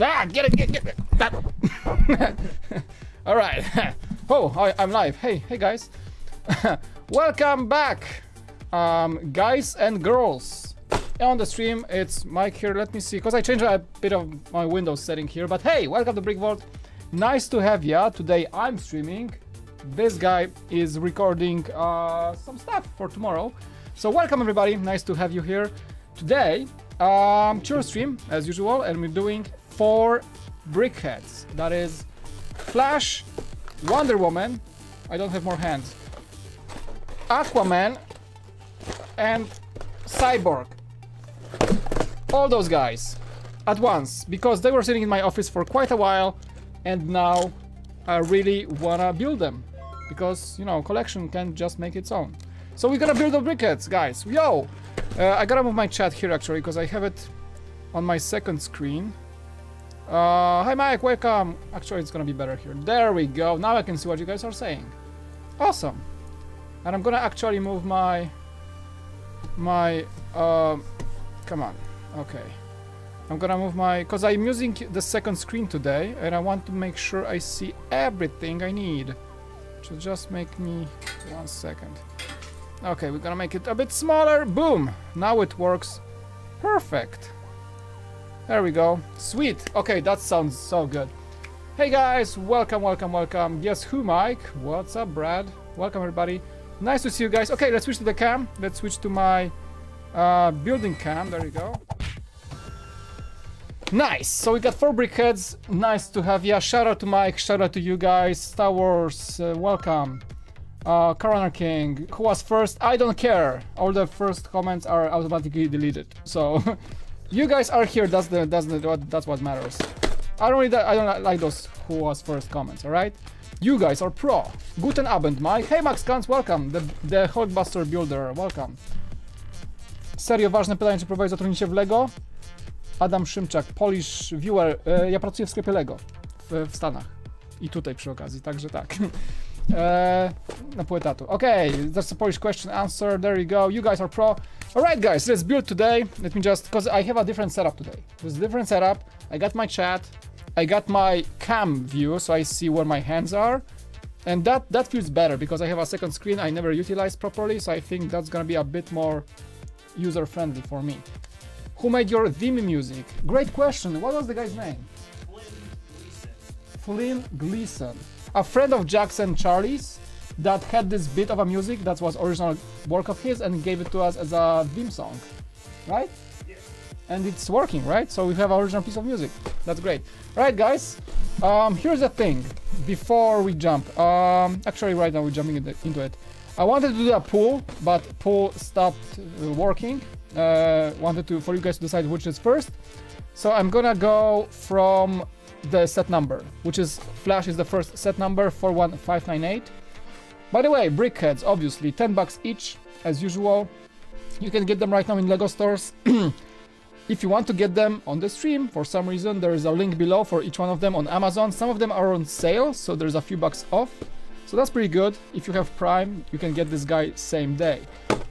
Ah, get it. All right. Oh, I'm live. Hey guys. Welcome back, guys and girls. On the stream, it's Mike here. Let me see, because I changed a bit of my Windows setting here. But hey, welcome to BrickVault. Nice to have ya. Today I'm streaming. This guy is recording some stuff for tomorrow. So welcome everybody. Nice to have you here. Today, chill stream as usual, and we're doing 4 BrickHeadz. That is Flash, Wonder Woman. I don't have more hands. Aquaman and Cyborg. All those guys at once, because they were sitting in my office for quite a while, and now I really wanna build them, because you know, collection can't just make its own. So we're gonna build the BrickHeadz, guys. Yo! I gotta move my chat here actually, because I have it on my second screen. Hi Mike, welcome. Actually, it's gonna be better here. There we go. Now I can see what you guys are saying. Awesome. And I'm gonna actually move my come on. Okay. I'm gonna move my, because I'm using the second screen today, and I want to make sure I see everything I need. So just make me 1 second. Okay, we're gonna make it a bit smaller. Boom! Now it works. Perfect. There we go. Sweet. Okay, that sounds so good. Hey guys, welcome, welcome, welcome. Guess who, Mike? What's up, Brad? Welcome everybody. Nice to see you guys. Okay, let's switch to the cam. Let's switch to my building cam. There you go. Nice. So we got 4 BrickHeadz. Nice to have ya. Shout out to Mike. Shout out to you guys. Star Wars. Welcome. Coroner King. Who was first? I don't care. All the first comments are automatically deleted. So you guys are here. That's what matters. I don't like those who was first comments. All right. You guys are pro. Guten Abend, Mike. Hey Max Kans, welcome. The Hulkbuster Builder, welcome. Serio, ważne pytanie, czy próbowałeś zatrudnić się w Lego? Adam Szymczak, Polish Viewer. Ja pracuję w sklepie Lego w Stanach. I tutaj przy okazji, także tak. Na pół etatu. Okay, that's a Polish question answer. There you go. You guys are pro. Alright guys, let's build today. Let me just, because I have a different setup today. There's a different setup. I got my chat. I got my cam view, so I see where my hands are. And that feels better, because I have a second screen I never utilized properly, so I think that's gonna be a bit more user-friendly for me. Who made your theme music? Great question. What was the guy's name? Flynn Gleason. A friend of Jackson Charlie's that had this bit of a music that was original work of his and gave it to us as a theme song, right? Yeah. And it's working, right? So we have an original piece of music. That's great. Right, guys. Here's the thing. Before we jump, actually right now we're jumping into it. I wanted to do a pool, but pool stopped working. Wanted for you guys to decide which is first. So I'm gonna go from the set number, which is Flash is the first set number, 41598. By the way, BrickHeadz, obviously, $10 each, as usual. You can get them right now in LEGO stores. If you want to get them on the stream, for some reason, there is a link below for each one of them on Amazon. Some of them are on sale, so there's a few bucks off. So that's pretty good. If you have Prime, you can get this guy same day,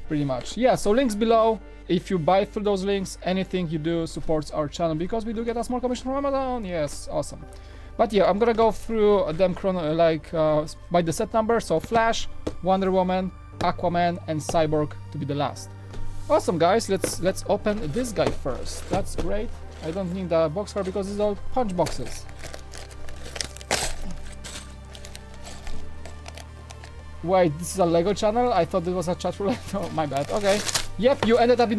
pretty much. Yeah, so links below. If you buy through those links, anything you do supports our channel, because we do get a small commission from Amazon. Yes, awesome. But yeah, I'm gonna go through them by the set number. So Flash, Wonder Woman, Aquaman, and Cyborg to be the last. Awesome, guys. Let's open this guy first. That's great. I don't need the box card because these are all punch boxes. Wait, this is a Lego channel? I thought this was a chat roulette. Oh, my bad. Okay. Yep, you ended up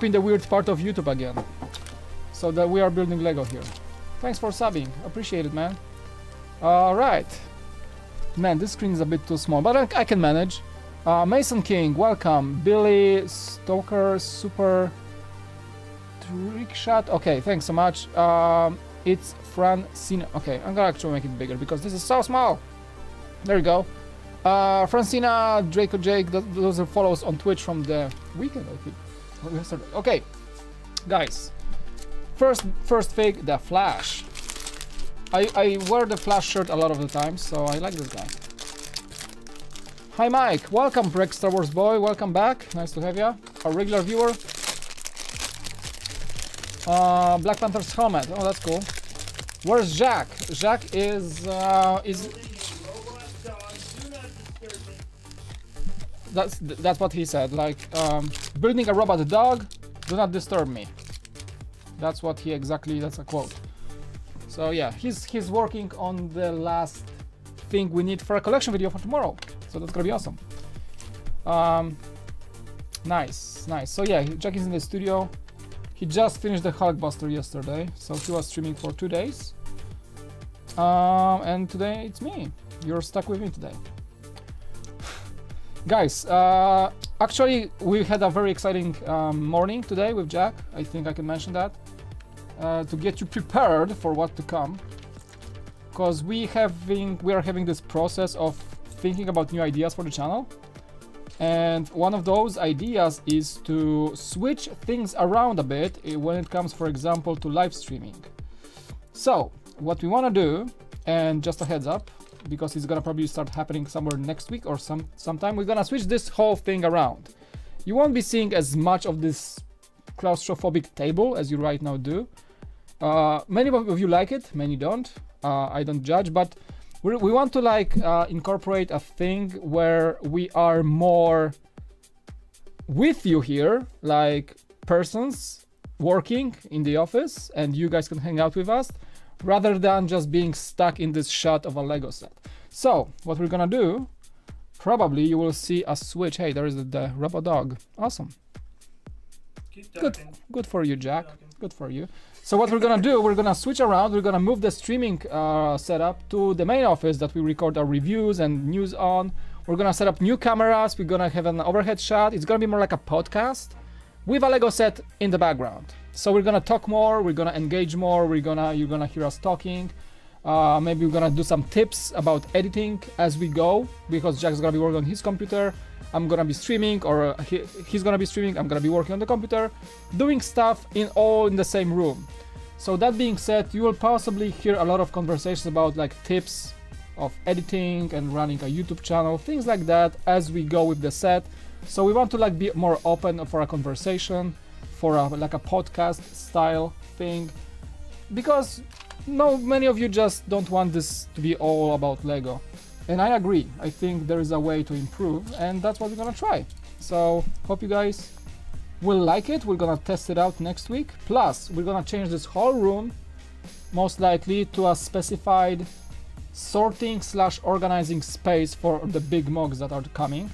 in the weird part of YouTube again. So that we are building Lego here. Thanks for subbing. Appreciate it, man. Alright. Man, this screen is a bit too small, but I can manage. Mason King, welcome. Billy Stoker, Super Trick Shot. Okay, thanks so much. It's Francina. Okay, I'm gonna actually make it bigger because this is so small. There you go. Francina, Draco Jake, those are follows on Twitch from the weekend, I think. Or yesterday. Okay, guys. First fig, the Flash. I wear the Flash shirt a lot of the time, so I like this guy. Hi Mike, welcome Breck Star Wars boy, welcome back. Nice to have you. A regular viewer. Black Panther's helmet. Oh, that's cool. Where's Jack? Jack is that's what he said. Like building a robot dog. Do not disturb me. That's what he exactly. That's a quote. So yeah, he's working on the last thing we need for a collection video for tomorrow. So that's gonna be awesome. Nice. So yeah, Jack is in the studio. He just finished the Hulkbuster yesterday, so he was streaming for 2 days. And today it's me. You're stuck with me today. Guys, actually we had a very exciting morning today with Jack. I think I can mention that. To get you prepared for what to come. Because we are having this process of thinking about new ideas for the channel. And one of those ideas is to switch things around a bit when it comes, for example, to live streaming. So what we want to do, and just a heads up, because it's gonna probably start happening somewhere next week or sometime, we're gonna switch this whole thing around. You won't be seeing as much of this claustrophobic table as you right now do. Many of you like it, many don't. I don't judge, but we want to like incorporate a thing where we are more with you here, like persons working in the office, and you guys can hang out with us, rather than just being stuck in this shot of a Lego set. So what we're gonna do, probably you will see a switch. Hey, there is the robot dog. Awesome. Good for you, Jack. Good for you. So what we're gonna do, we're gonna switch around. We're gonna move the streaming setup to the main office that we record our reviews and news on. We're gonna set up new cameras. We're gonna have an overhead shot. It's gonna be more like a podcast with a Lego set in the background. So we're gonna talk more. We're gonna engage more. You're gonna hear us talking. Maybe we're gonna do some tips about editing as we go, because Jack's gonna be working on his computer. I'm gonna be streaming, or he's gonna be streaming. I'm gonna be working on the computer, doing stuff all in the same room. So that being said, you will possibly hear a lot of conversations about like tips of editing and running a YouTube channel, things like that as we go with the set. So we want to like be more open for a conversation, for like a podcast style thing, because many of you just don't want this to be all about Lego. And I agree. I think there is a way to improve, and that's what we're gonna try. So hope you guys will like it. We're gonna test it out next week. Plus, we're gonna change this whole room, most likely, to a specified sorting / organizing space for the big mugs that are coming.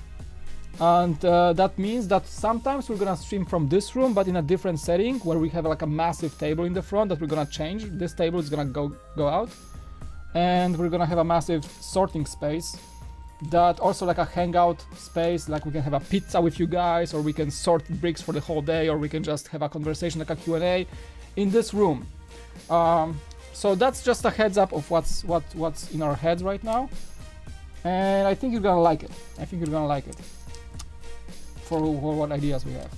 And that means that sometimes we're gonna stream from this room, but in a different setting, where we have like a massive table in the front that we're gonna change. This table is gonna go out. And we're gonna have a massive sorting space, that also like a hangout space, like we can have a pizza with you guys, or we can sort bricks for the whole day, or we can just have a conversation, like a Q&A in this room. So that's just a heads up of what's in our heads right now, and I think you're gonna like it. I think you're gonna like it for what ideas we have.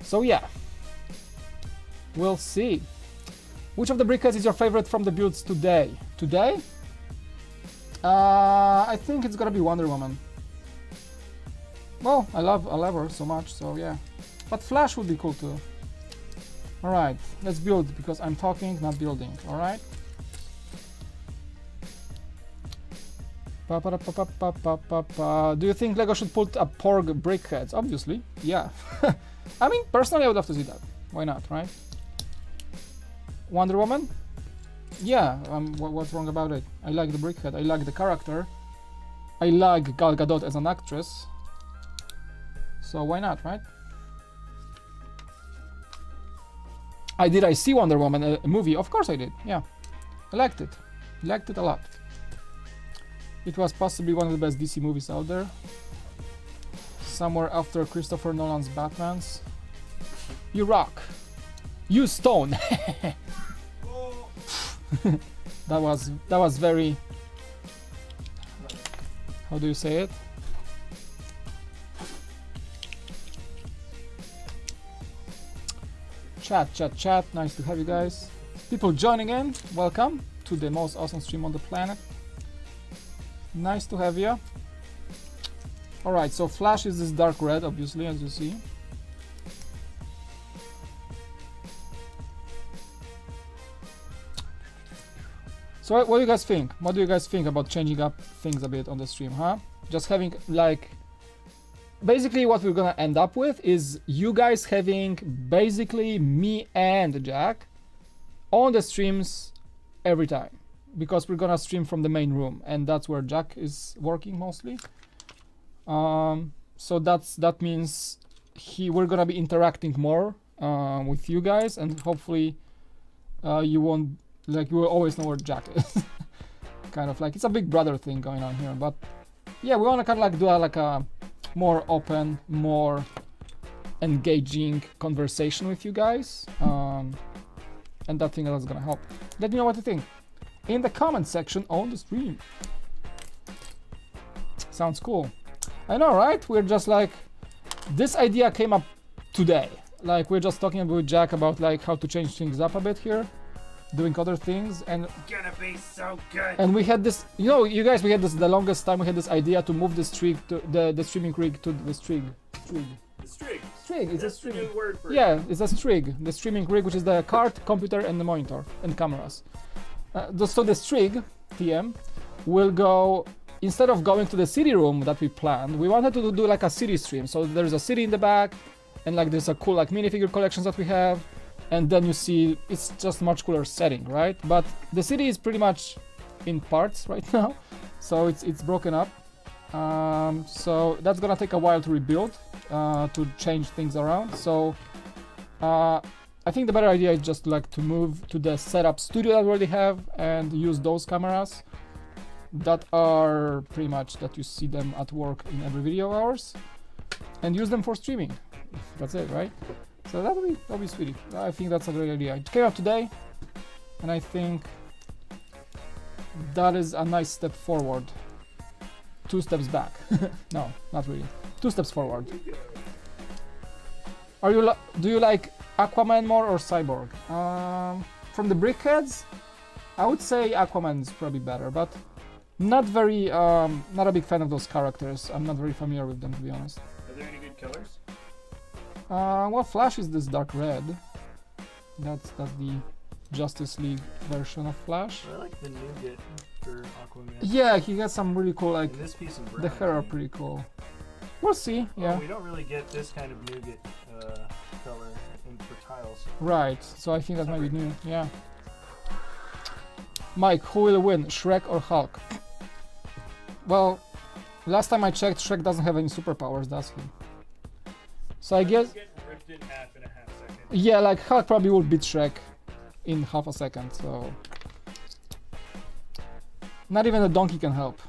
So yeah, we'll see. Which of the BrickHeadz is your favorite from the builds today? Today? I think it's gonna be Wonder Woman. Well, I love her so much, so yeah. But Flash would be cool too. Alright, let's build, because I'm talking, not building, alright? Do you think Lego should put a Porg BrickHeadz? Obviously, yeah. I mean, personally, I would love to see that. Why not, right? Wonder Woman? Yeah, what's wrong about it? I like the BrickHeadz, I like the character. I like Gal Gadot as an actress. So why not, right? Did I see Wonder Woman, a movie? Of course I did, yeah. I liked it. Liked it a lot. It was possibly one of the best DC movies out there. Somewhere after Christopher Nolan's Batmans. You rock. You stone. that was very, how do you say it? Chat. Nice to have you guys. People joining in, welcome to the most awesome stream on the planet. Nice to have you. Alright, so Flash is this dark red, obviously, as you see. So what do you guys think? What do you guys think about changing up things a bit on the stream, huh? Just having like... Basically what we're gonna end up with is you guys having basically me and Jack on the streams every time. Because we're gonna stream from the main room and that's where Jack is working mostly. So that means we're gonna be interacting more with you guys, and hopefully you won't, like, you will always know where Jack is. Kind of like it's a big brother thing going on here, but yeah, we want to kind of like do a more open, more engaging conversation with you guys, and that thing that's gonna help. Let me know what you think in the comment section on the stream. Sounds cool. I know, right? We're just like, this idea came up today. Like, we're just talking with Jack about like how to change things up a bit here, doing other things, and gonna be so good. And we had this, you know, you guys, we had this the longest time. We had this idea to move the streak to the streaming rig to the strig. The strig. Strig. It's That's a strig. the new word for yeah, it. it's a strig. The streaming rig, which is the card, computer, and the monitor and cameras. So the strig TM will go, instead of going to the city room that we planned, we wanted to do like a city stream. So there's a city in the back, and like there's a cool like minifigure collections that we have, and then you see it's just much cooler setting, right? But the city is pretty much in parts right now, so it's broken up. So that's gonna take a while to rebuild, to change things around. So I think the better idea is just like to move to the setup studio that we already have and use those cameras that are pretty much that you see them at work in every video of ours, and use them for streaming. That's it, right? So that'll be sweetie. I think that's a great idea. It came up today, and I think that is a nice step forward. 2 steps back. No, not really. 2 steps forward. Do you like Aquaman more or Cyborg? From the BrickHeadz, I would say Aquaman is probably better, but not very, not a big fan of those characters. I'm not very familiar with them, to be honest. Are there any good killers? Well, Flash is this dark red. That's the Justice League version of Flash. I like the nougat for Aquaman. Yeah, he has some really cool, like, And this piece of brown, the hair are pretty cool. We'll see, yeah. Oh, we don't really get this kind of nougat color for tiles. Right, so I think that might be new, yeah. Mike, who will win, Shrek or Hulk? Well, last time I checked, Shrek doesn't have any superpowers, does he? So I guess... Get ripped in half in a half second. Yeah, like Hulk probably will beat Shrek in half a second, so... Not even a donkey can help.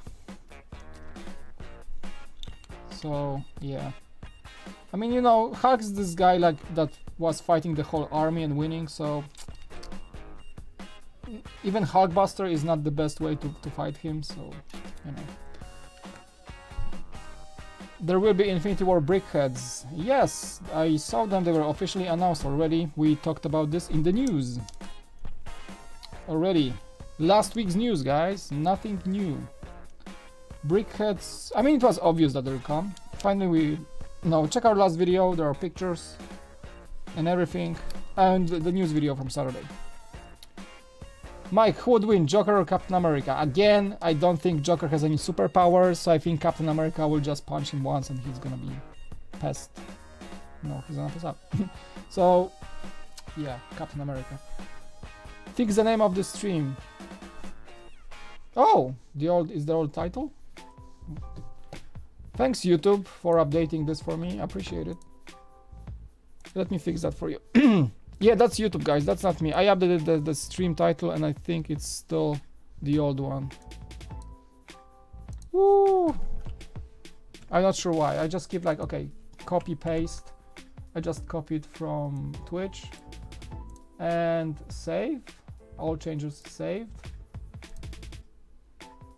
So, yeah. I mean, you know, Hulk is this guy like that was fighting the whole army and winning, so... Even Hulkbuster is not the best way to fight him, so, you know. There will be Infinity War BrickHeadz. Yes, I saw them, they were officially announced already. We talked about this in the news. Already. Last week's news, guys, nothing new. BrickHeadz, I mean, it was obvious that they'll come. Finally, check our last video, there are pictures and everything, and the news video from Saturday. Mike, who would win, Joker or Captain America? Again, I don't think Joker has any superpowers, so I think Captain America will just punch him once and he's gonna be pissed. No, he's gonna piss up. So, yeah, Captain America. Fix the name of the stream. Oh, is the old title? Thanks YouTube for updating this for me, I appreciate it. Let me fix that for you. Yeah, that's YouTube, guys, that's not me. I updated the stream title and I think it's still the old one. Woo! I'm not sure why. I just keep like, okay, copy paste. I just copied from Twitch and save. All changes saved.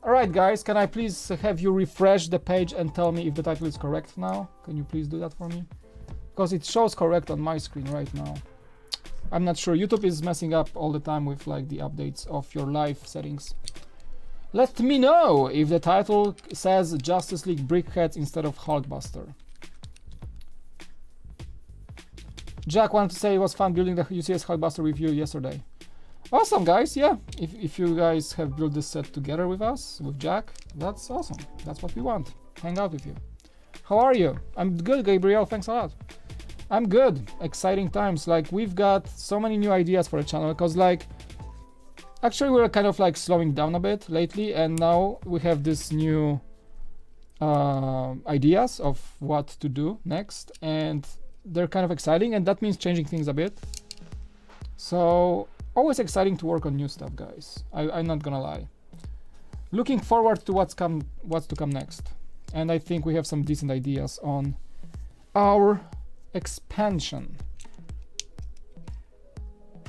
Alright guys, can I please have you refresh the page and tell me if the title is correct now? Can you please do that for me? Because it shows correct on my screen right now. I'm not sure. YouTube is messing up all the time with like the updates of your live settings. Let me know if the title says Justice League BrickHeadz instead of Hulkbuster. Jack wanted to say it was fun building the UCS Hulkbuster with you yesterday. Awesome, guys. Yeah, if you guys have built this set together with us, with Jack, that's awesome. That's what we want. Hang out with you. How are you? I'm good, Gabriel. Thanks a lot. I'm good. Exciting times. Like, we've got so many new ideas for the channel, because like, actually we're kind of like slowing down a bit lately, and now we have this new ideas of what to do next, and they're kind of exciting, and that means changing things a bit. So always exciting to work on new stuff, guys. I'm not gonna lie. Looking forward to what's to come next, and I think we have some decent ideas on our expansion.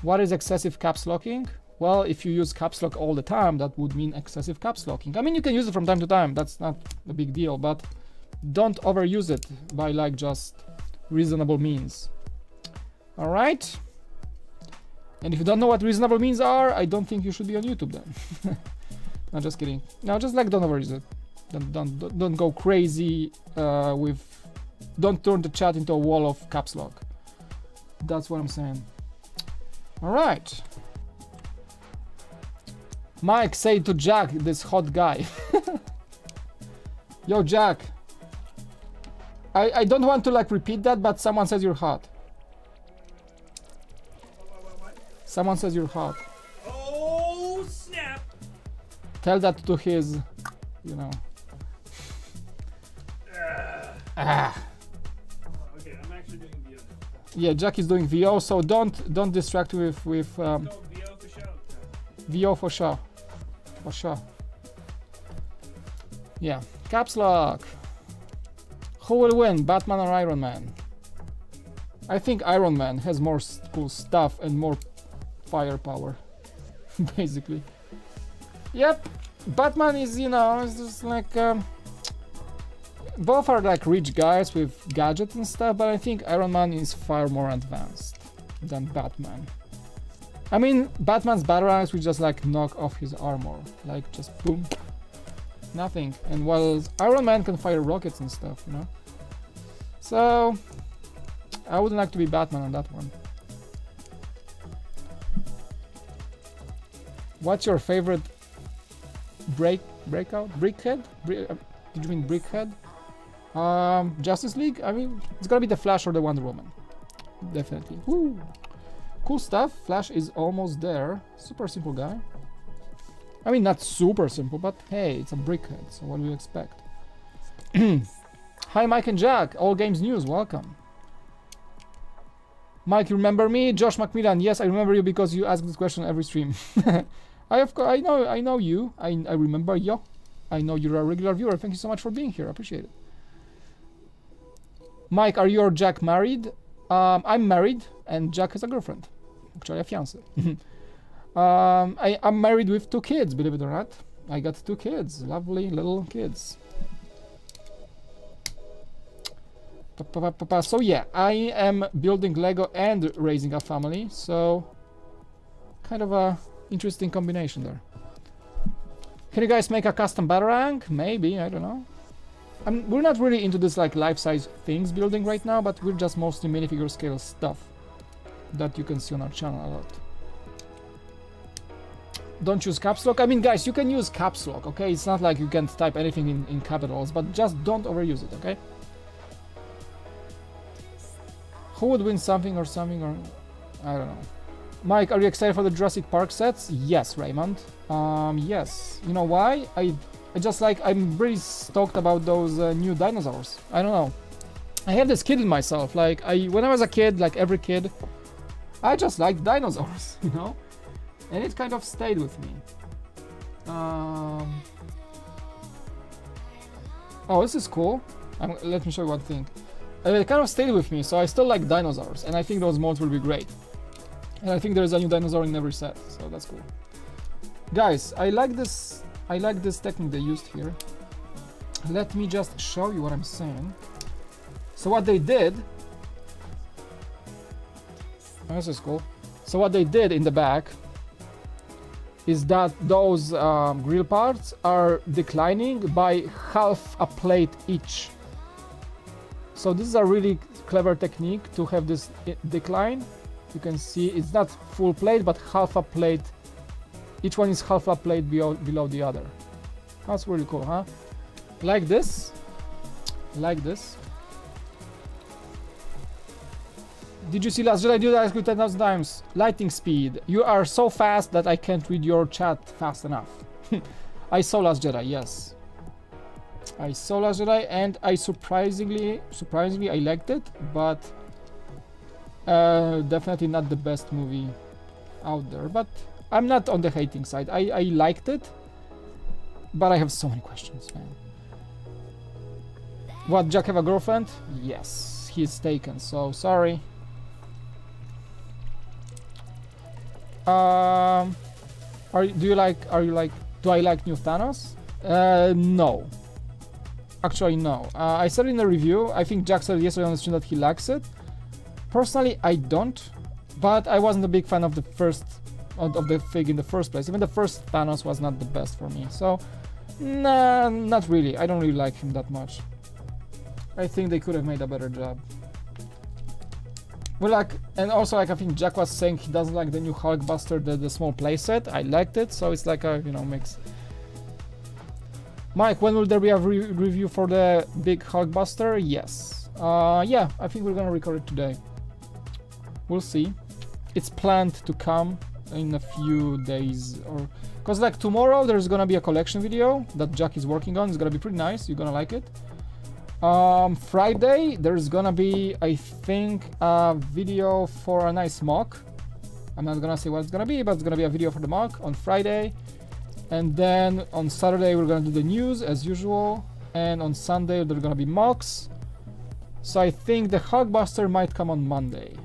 What is excessive caps locking? Well, if you use caps lock all the time, that would mean excessive caps locking. I mean, you can use it from time to time, that's not a big deal, but don't overuse it by like just reasonable means. All right. And if you don't know what reasonable means are, I don't think you should be on YouTube then. No, just kidding. No, just like don't overuse it. Don't go crazy don't turn the chat into a wall of caps lock. That's what I'm saying. All right. Mike, say to Jack, this hot guy. Yo, Jack. I don't want to like repeat that, but someone says you're hot. Someone says you're hot. Oh, snap. Tell that to his, you know. Okay, I'm actually doing VO. Yeah, Jack is doing VO, so don't distract with VO for show. VO for sure. For sure. Yeah. Caps lock. Who will win, Batman or Iron Man? I think Iron Man has more cool stuff and more firepower. Basically. Yep. Batman is, you know, it's just like both are like rich guys with gadgets and stuff, but I think Iron Man is far more advanced than Batman. I mean, Batman's batarangs will just like knock off his armor, like just boom, nothing. And while Iron Man can fire rockets and stuff, you know. So I wouldn't like to be Batman on that one. What's your favorite breakout? BrickHeadz? Did you mean BrickHeadz? Justice League? I mean, it's gonna be the Flash or the Wonder Woman. Definitely. Woo! Cool stuff. Flash is almost there. Super simple guy. I mean, not super simple, but hey, it's a BrickHeadz, so what do you expect? Hi, Mike and Jack. All Games News, welcome. Mike, you remember me? Josh McMillan. Yes, I remember you because you ask this question every stream. I know you. I remember you. I know you're a regular viewer. Thank you so much for being here. I appreciate it. Mike, are you or Jack married? I'm married, and Jack has a girlfriend. Actually, a fiance. I'm married with 2 kids, believe it or not. I got 2 kids, lovely little kids. So yeah, I am building Lego and raising a family, so kind of a interesting combination there. Can you guys make a custom batarang? Maybe, I don't know. We're not really into this like life-size things building right now, but we're just mostly minifigure scale stuff that you can see on our channel a lot. Don't use caps lock. I mean, guys, you can use caps lock, okay? It's not like you can't type anything in capitals, but just don't overuse it, okay? Who would win something or I don't know. Mike, are you excited for the Jurassic Park sets? Yes, Raymond. Yes. You know why? I just like, I'm really stoked about those new dinosaurs. I don't know. I have this kid in myself. Like, when I was a kid, like every kid, I just liked dinosaurs, you know? And it kind of stayed with me. Oh, this is cool. Let me show you one thing. It kind of stayed with me, so I still like dinosaurs, and I think those mods will be great. And I think there's a new dinosaur in every set, so that's cool. Guys, I like this technique they used here. Let me just show you what I'm saying. So what they did... Oh, this is cool. So what they did in the back is that those grill parts are declining by half a plate each. So this is a really clever technique to have this decline, You can see it's not full plate, but half a plate. Each one is half a plate below the other. That's really cool, huh? Like this. Like this. Did you see Last Jedi? Did I ask you 10,000 times? Lightning speed. You are so fast that I can't read your chat fast enough. I saw Last Jedi, yes. I saw Last Jedi and I surprisingly I liked it, but definitely not the best movie out there. But I'm not on the hating side. I liked it, but I have so many questions, man. What, Jack have a girlfriend? Yes, he's taken, so sorry. Do I like new Thanos? No. Actually, no. I said in a review, I think Jack said yesterday on the stream that he likes it. Personally, I don't, but I wasn't a big fan of the fig in the first place. Even the first Thanos was not the best for me, so nah, not really. I don't really like him that much. I think they could have made a better job. Well, like, and also, like, I think Jack was saying he doesn't like the new Hulkbuster, the small playset. I liked it, so it's like a, you know, mix. Mike, when will there be a review for the big Hulkbuster? Yes. Yeah, I think we're gonna record it today. We'll see. It's planned to come in a few days, or because like tomorrow there's gonna be a collection video that Jack is working on. It's gonna be pretty nice. You're gonna like it. Friday there's gonna be, I think, a video for a nice mock. I'm not gonna say what it's gonna be, but it's gonna be a video for the mock on Friday. And then on Saturday we're gonna do the news as usual, and on Sunday there's gonna be mocks. So I think the Hulkbuster might come on Monday,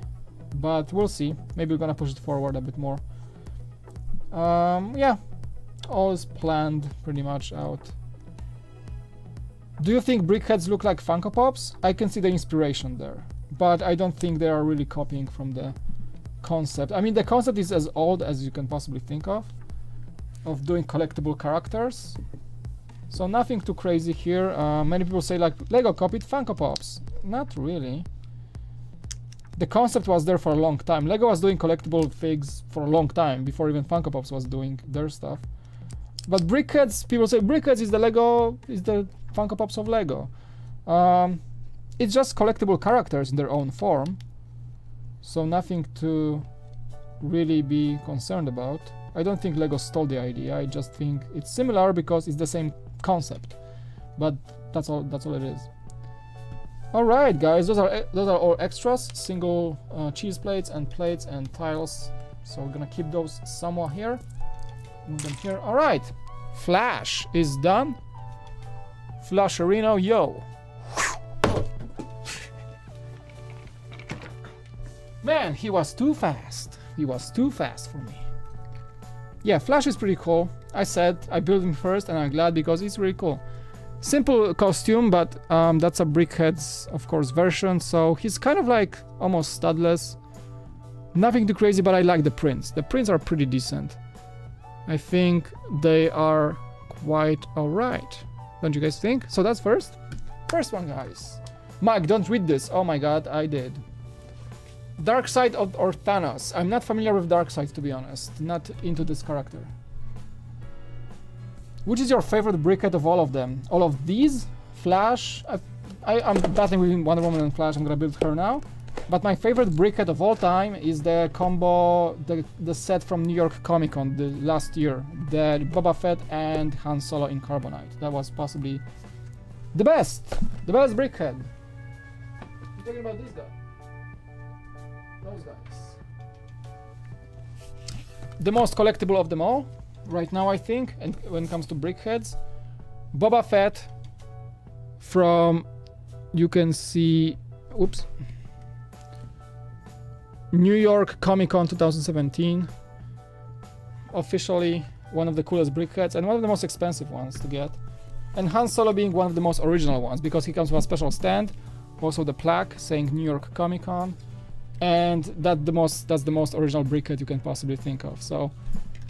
but we'll see. Maybe we're gonna push it forward a bit more. Yeah, all is planned pretty much out. Do you think BrickHeadz look like Funko Pops? I can see the inspiration there, but I don't think they are really copying from the concept. I mean, the concept is as old as you can possibly think of doing collectible characters. So nothing too crazy here. Many people say like Lego copied Funko Pops. Not really. The concept was there for a long time. Lego was doing collectible figs for a long time before even Funko Pops was doing their stuff. But BrickHeadz, people say BrickHeadz is the Lego, is the Funko Pops of Lego. It's just collectible characters in their own form. So nothing to really be concerned about. I don't think Lego stole the idea. I just think it's similar because it's the same concept. But that's all it is. All right, guys, those are all extras, single cheese plates and tiles. So we're gonna keep those somewhere here. Move them here. All right, Flash is done. Flasherino, yo. Man, he was too fast. He was too fast for me. Yeah, Flash is pretty cool. I said I built him first, and I'm glad because it's really cool. Simple costume, but that's a BrickHeadz, of course, version. So he's kind of like almost studless. Nothing too crazy, but I like the prints. The prints are pretty decent. I think they are quite alright. Don't you guys think? So that's first. First one, guys. Mike, don't read this. Oh my god, I did. Darkseid or Thanos? I'm not familiar with Darkseid, to be honest. Not into this character. Which is your favorite BrickHeadz of all of them? All of these? Flash? I'm battling with Wonder Woman and Flash. I'm gonna build her now. But my favorite BrickHeadz of all time is the combo, the set from New York Comic Con the last year. The Boba Fett and Han Solo in Carbonite. That was possibly the best! The best BrickHeadz. I'm talking about this guy. Those guys. The most collectible of them all, right now, I think, and when it comes to BrickHeadz, Boba Fett from, you can see, oops, New York Comic Con 2017, officially one of the coolest BrickHeadz and one of the most expensive ones to get, and Han Solo being one of the most original ones because he comes with a special stand, also the plaque saying New York Comic Con. And that's the most original BrickHeadz you can possibly think of. So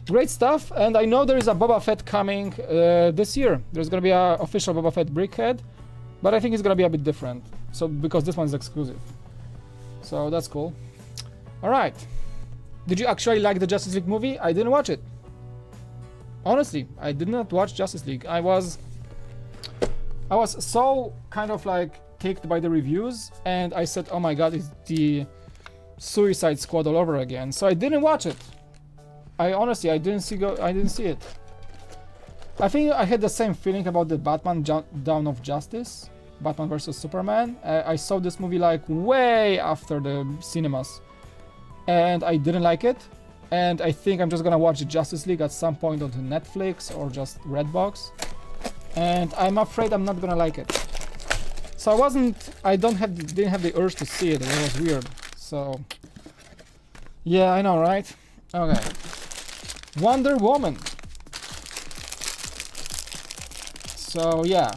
great stuff. And I know there is a Boba Fett coming this year. There's gonna be an official Boba Fett BrickHeadz, but I think it's gonna be a bit different. So because this one is exclusive, so that's cool. All right. Did you actually like the Justice League movie? I didn't watch it. Honestly, I did not watch Justice League. I was so kind of like kicked by the reviews, and I said, oh my god, it's the Suicide Squad all over again. So I didn't watch it. I honestly, I didn't see it. I think I had the same feeling about the Batman Dawn of Justice, Batman vs Superman. I saw this movie like way after the cinemas, and I didn't like it. And I think I'm just gonna watch Justice League at some point on Netflix or just Redbox. And I'm afraid I'm not gonna like it. So I didn't have the urge to see it. It was weird. So yeah, I know, right? Okay. Wonder Woman. So yeah,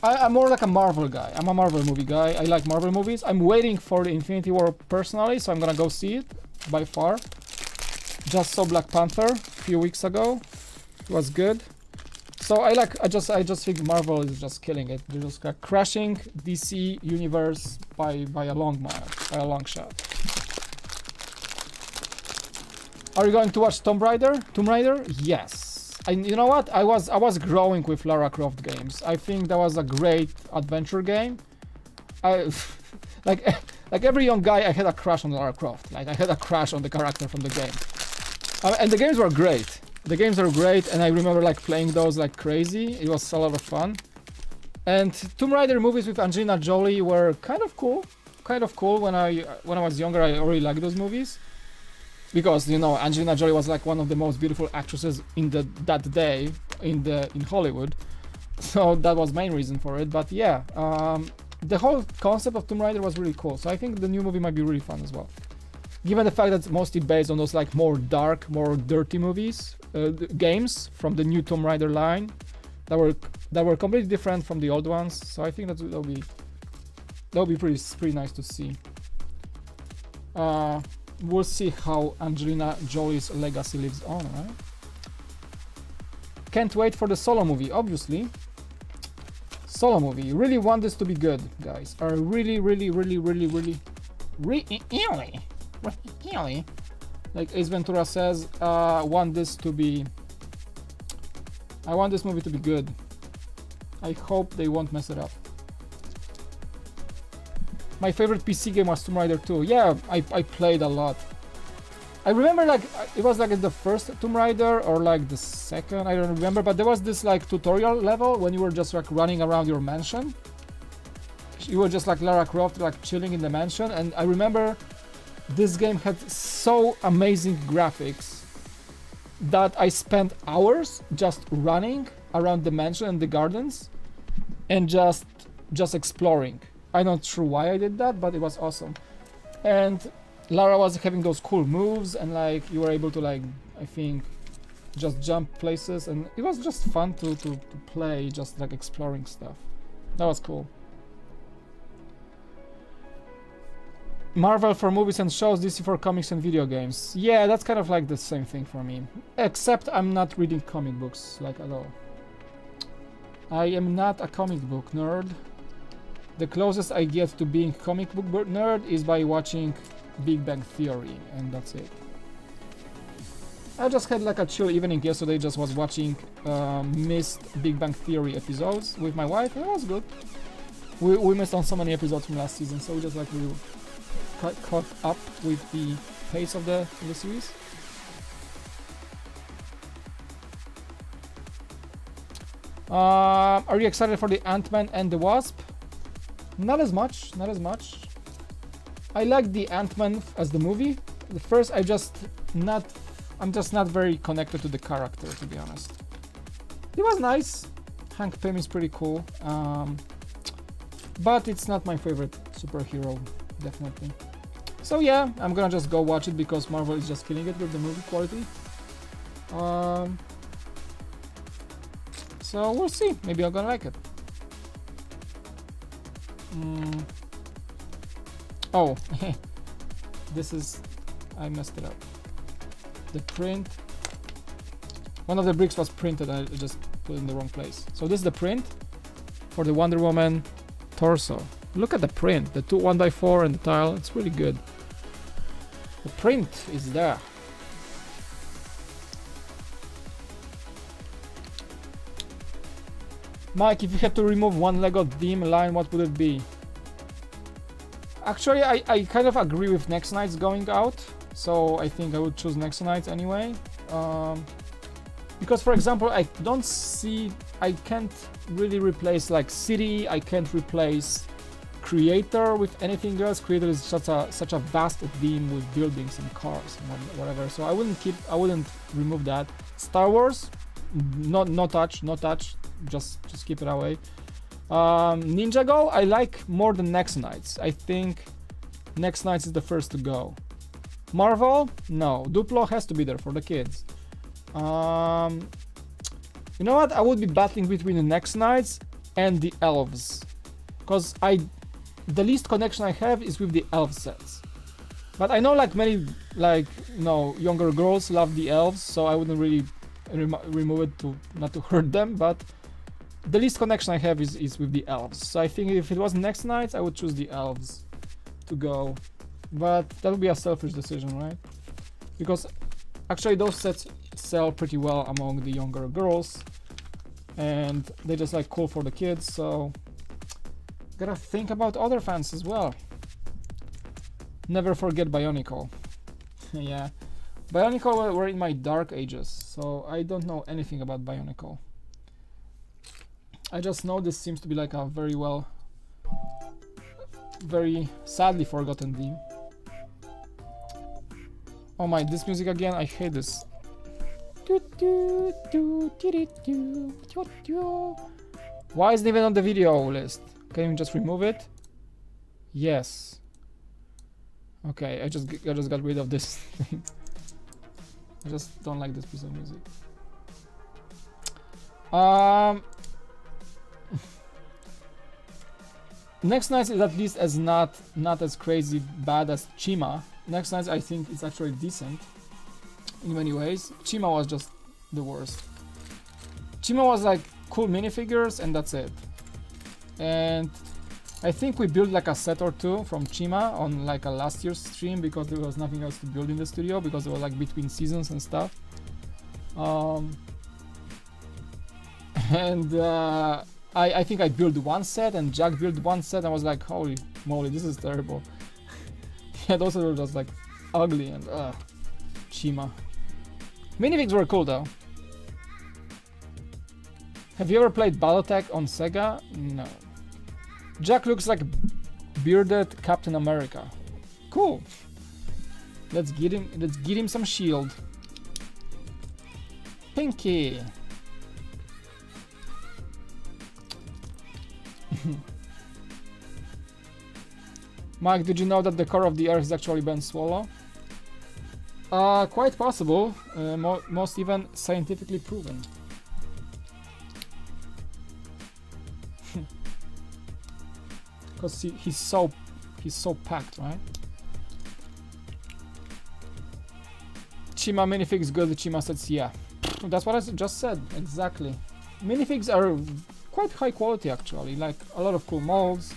I'm more like a Marvel guy. I'm a Marvel movie guy. I like Marvel movies. I'm waiting for the Infinity War personally, so I'm gonna go see it. By far, just saw Black Panther a few weeks ago. It was good. So I just think Marvel is just killing it. They're just like crushing DC universe by a long mile, by a long shot. Are you going to watch Tomb Raider? Yes. You know what? I was growing with Lara Croft games. I think that was a great adventure game. Like every young guy, I had a crush on Lara Croft. Like I had a crush on the character from the game. And the games were great. The games are great, and I remember like playing those like crazy. It was a lot of fun. And Tomb Raider movies with Angelina Jolie were kind of cool. When I was younger, I already liked those movies. Because, you know, Angelina Jolie was like one of the most beautiful actresses in that day in Hollywood. So that was main reason for it. But yeah, the whole concept of Tomb Raider was really cool. So I think the new movie might be really fun as well. Given the fact that it's mostly based on those like more dark, more dirty movies, games from the new Tomb Raider line that were completely different from the old ones. So I think that'll be pretty nice to see. We'll see how Angelina Jolie's legacy lives on, right? Can't wait for the Solo movie, obviously. Solo movie. Really want this to be good, guys. I really, like Ace Ventura says, I want this movie to be good. I hope they won't mess it up. My favorite PC game was Tomb Raider 2. Yeah, I played a lot. I remember like it was like the first Tomb Raider or like the second, I don't remember, but there was this like tutorial level when you were just like running around your mansion. You were just like Lara Croft, like chilling in the mansion, and I remember this game had so amazing graphics that I spent hours just running around the mansion and the gardens and just exploring. I'm not sure why I did that, but it was awesome. And Lara was having those cool moves, and like you were able to like, I think, just jump places, and it was just fun to play, just like exploring stuff. That was cool. Marvel for movies and shows, DC for comics and video games. Yeah, that's kind of like the same thing for me. Except I'm not reading comic books, like at all. I am not a comic book nerd. The closest I get to being comic book nerd is by watching Big Bang Theory, and that's it. I just had like a chill evening yesterday, just was watching missed Big Bang Theory episodes with my wife, and it was good. We missed on so many episodes from last season, so we just like we caught up with the pace of the series. Are you excited for the Ant-Man and the Wasp? Not as much. I like the Ant-Man as the movie. The first, I'm just not very connected to the character, to be honest. It was nice. Hank Pym is pretty cool, but it's not my favorite superhero, definitely. So yeah, I'm gonna just go watch it because Marvel is just killing it with the movie quality. So we'll see. Maybe I'm gonna like it. Oh, I messed it up. The print. One of the bricks was printed, I just put it in the wrong place. So this is the print for the Wonder Woman torso. Look at the print, the 1x4 and the tile, it's really good. The print is there. Mike, if you had to remove one Lego theme line, what would it be? Actually, I kind of agree with Next Nights going out, so I think I would choose Next Nights anyway. Because, for example, I can't really replace like City, I can't replace Creator with anything else. Creator is such a vast theme with buildings and cars and whatever, so I wouldn't remove that. Star Wars, no touch, just keep it away. Ninja Go I like more than Next Nights. I think Next Nights is the first to go. Marvel, no. Duplo has to be there for the kids. You know what? I would be battling between the Next Nights and the Elves, because the least connection I have is with the Elf sets. But I know like many younger girls love the Elves, so I wouldn't really remove it not to hurt them, but the least connection I have is with the Elves. So I think if it was Next Nights, I would choose the Elves to go. But that would be a selfish decision, right? Because actually those sets sell pretty well among the younger girls, and they're just like cool for the kids, so gotta think about other fans as well. Never forget Bionicle. Yeah, Bionicle were in my dark ages, so I don't know anything about Bionicle. I just know this seems to be like a very sadly forgotten theme. Oh my, this music again, I hate this. Why isn't it even on the video list? Can you just remove it? Yes. Okay, I just got rid of this thing. I just don't like this piece of music. Next Nights is at least as not as crazy bad as Chima. Next Nights I think it's actually decent in many ways. Chima was just the worst. Chima was like cool minifigures and that's it. And I think we built like a set or two from Chima on like a last year's stream because there was nothing else to build in the studio because it was like between seasons and stuff. I think I built one set and Jack built one set and I was like, holy moly, this is terrible. Yeah, those were just like ugly and Chima. Minifigs were cool though. Have you ever played Battletech on Sega? No. Jack looks like bearded Captain America. Cool. Let's get him some shield. Pinky. Mike, did you know that the core of the Earth is actually Ben Swallow? Quite possible. Most even scientifically proven. Because he's so packed, right? Chima minifigs good. Chima says yeah. That's what I just said exactly. Minifigs are quite high quality actually. Like a lot of cool molds,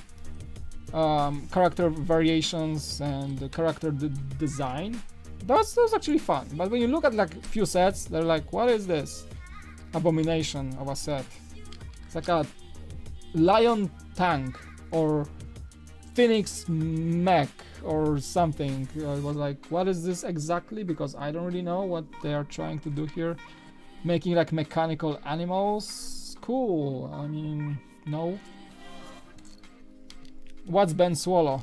character variations, and the character design. That's actually fun. But when you look at like a few sets, they're like, what is this abomination of a set? It's like a lion tank or Phoenix mech or something. I was like, what is this exactly? Because I don't really know what they are trying to do here. Making like mechanical animals. Cool. I mean, no. What's Ben Swallow?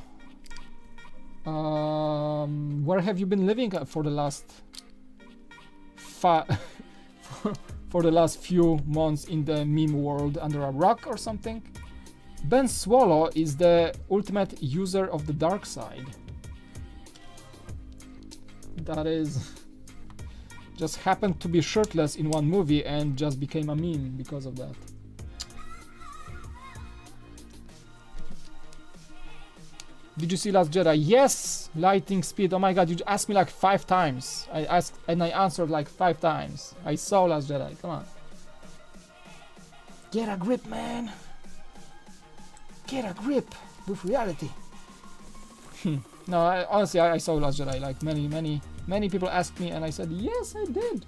Where have you been living for the last for the last few months in the meme world? Under a rock or something? Ben Swallow is the ultimate user of the dark side. That is just happened to be shirtless in one movie and just became a meme because of that. Did you see Last Jedi? Yes! Lightning speed. Oh my god, you asked me like 5 times. I asked and I answered like 5 times. I saw Last Jedi. Come on. Get a grip, man. Get a grip with reality. No, honestly, I saw Last Jedi. Like many people asked me, and I said yes, I did.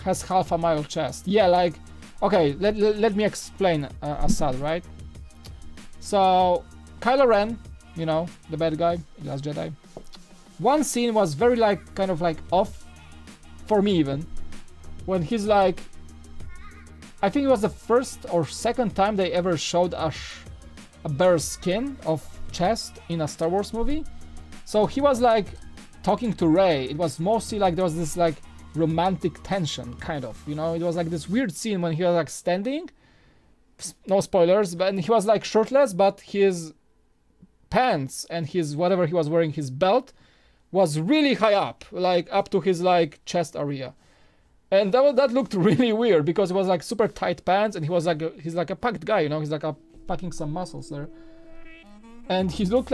Has half a mile chest. Yeah, like, okay, let me explain Assad, right? So, Kylo Ren, you know, the bad guy, Last Jedi. One scene was very like, kind of like off, for me even, when he's like, I think it was the first or second time they ever showed a bare skin of chest in a Star Wars movie. So he was like talking to Rey. It was mostly like there was this like romantic tension, kind of, you know. It was like this weird scene when he was like standing, no spoilers, but he was like shirtless, but his pants and his whatever he was wearing, his belt, was really high up, like up to his like chest area. And that looked really weird because it was like super tight pants, and he was like he's like a packed guy, you know, he's like packing some muscles there. And he looked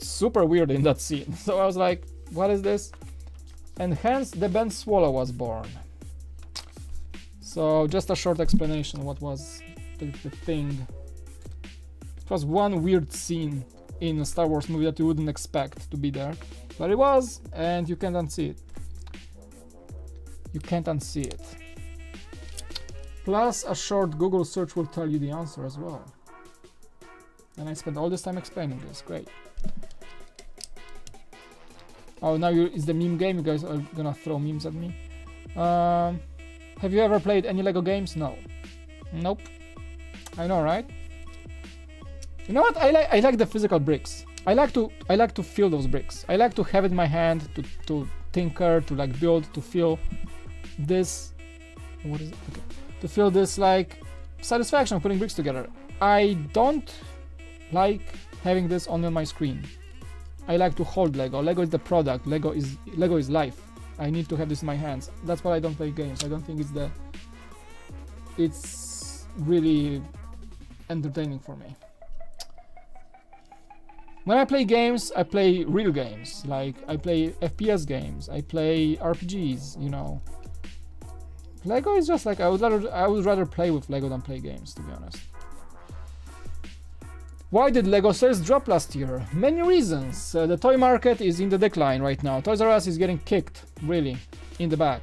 super weird in that scene. So I was like, what is this? And hence the Ben Swallow was born. So just a short explanation what was the thing. It was one weird scene in a Star Wars movie that you wouldn't expect to be there, but it was, and you can't unsee it. You can't unsee it. Plus a short Google search will tell you the answer as well. And I spent all this time explaining this. Great. Oh, now it's the meme game. You guys are gonna throw memes at me. Have you ever played any Lego games? No. Nope. I know, right? You know what? I like the physical bricks. I like to feel those bricks. I like to have it in my hand, to tinker, to like build, to feel this. What is it? Okay. To feel this like satisfaction of putting bricks together. I don't like having this on my screen. I like to hold Lego. Lego is the product. Lego is life. I need to have this in my hands. That's why I don't play games. I don't think it's really entertaining for me. When I play games, I play real games. Like I play FPS games. I play RPGs, you know. Lego is just like I would rather play with Lego than play games, to be honest. Why did Lego sales drop last year? Many reasons. The toy market is in the decline right now. Toys R Us is getting kicked, really, in the back.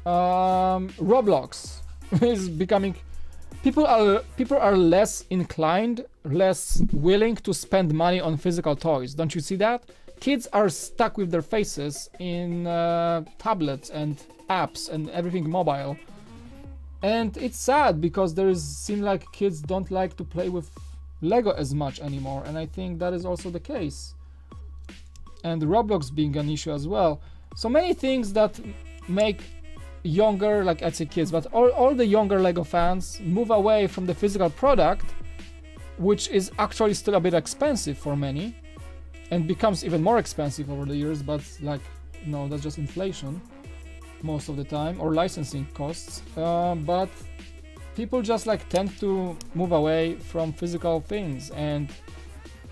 Roblox is becoming... People are less inclined, less willing to spend money on physical toys. Don't you see that? Kids are stuck with their faces in tablets and apps and everything mobile. And it's sad because seems like kids don't like to play with Lego as much anymore, and I think that is also the case. And Roblox being an issue as well. So many things that make younger, like I'd say kids, but all the younger Lego fans move away from the physical product, which is actually still a bit expensive for many, and becomes even more expensive over the years, but like, no, that's just inflation most of the time, or licensing costs. But people just like tend to move away from physical things, and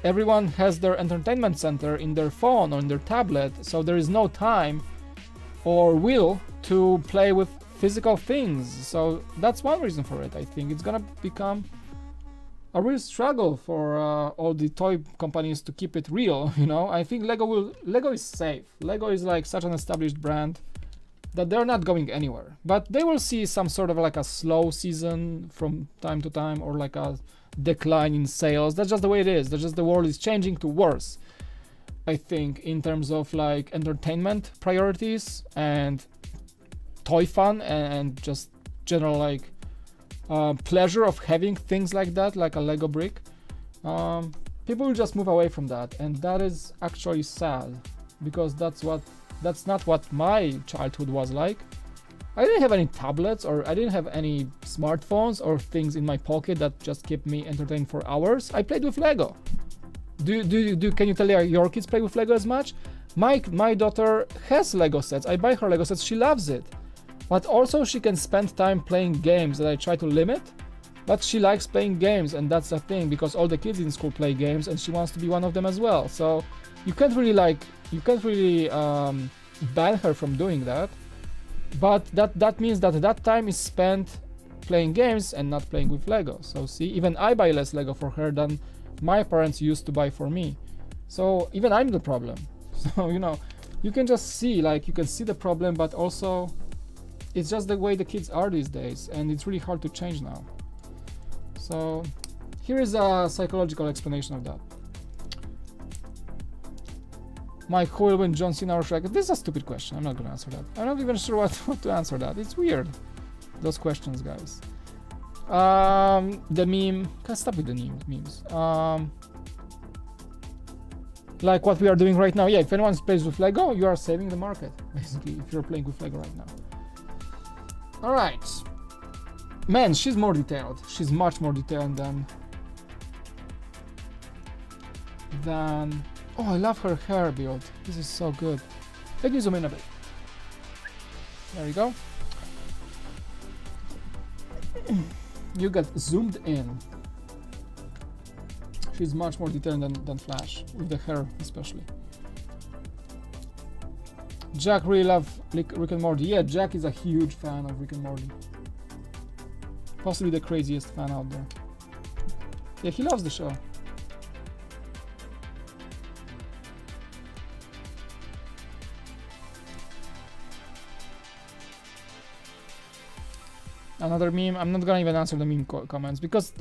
everyone has their entertainment center in their phone or in their tablet, so there is no time or will to play with physical things. So that's one reason for it. I think it's gonna become a real struggle for all the toy companies to keep it real, you know. I think Lego is safe. Lego is like such an established brand that they're not going anywhere, but they will see some sort of like a slow season from time to time, or like a decline in sales. That's just the way it is. That's just the world is changing to worse, I think, in terms of like entertainment priorities and toy fun and just general like pleasure of having things like that, like a Lego brick. People will just move away from that, and that is actually sad, because that's not what my childhood was like. I didn't have any tablets, or I didn't have any smartphones or things in my pocket that just kept me entertained for hours. I played with Lego. Can you tell your kids play with Lego as much? My daughter has Lego sets. I buy her Lego sets. She loves it. But also she can spend time playing games that I try to limit. But she likes playing games, and that's the thing, because all the kids in school play games and she wants to be one of them as well. So you can't really ban her from doing that. But that means that time is spent playing games and not playing with Lego. So see, even I buy less Lego for her than my parents used to buy for me. So even I'm the problem. So, you know, you can just see, like, you can see the problem, but also it's just the way the kids are these days, and it's really hard to change now. So here is a psychological explanation of that. Mike, who will win, John Cena or Shrek? This is a stupid question. I'm not gonna answer that. I'm not even sure what to answer that. It's weird, those questions, guys. The meme, can stop with the memes. Like what we are doing right now. Yeah, if anyone plays with Lego, you are saving the market, basically, if you're playing with Lego right now. All right. Man, she's more detailed. She's much more detailed than... Oh, I love her hair build. This is so good. Let me zoom in a bit. There we go. You got zoomed in. She's much more detailed than Flash, with the hair especially. Jack really loves Rick and Morty. Yeah, Jack is a huge fan of Rick and Morty. Possibly the craziest fan out there. Yeah, he loves the show. Another meme. I'm not gonna even answer the meme comments because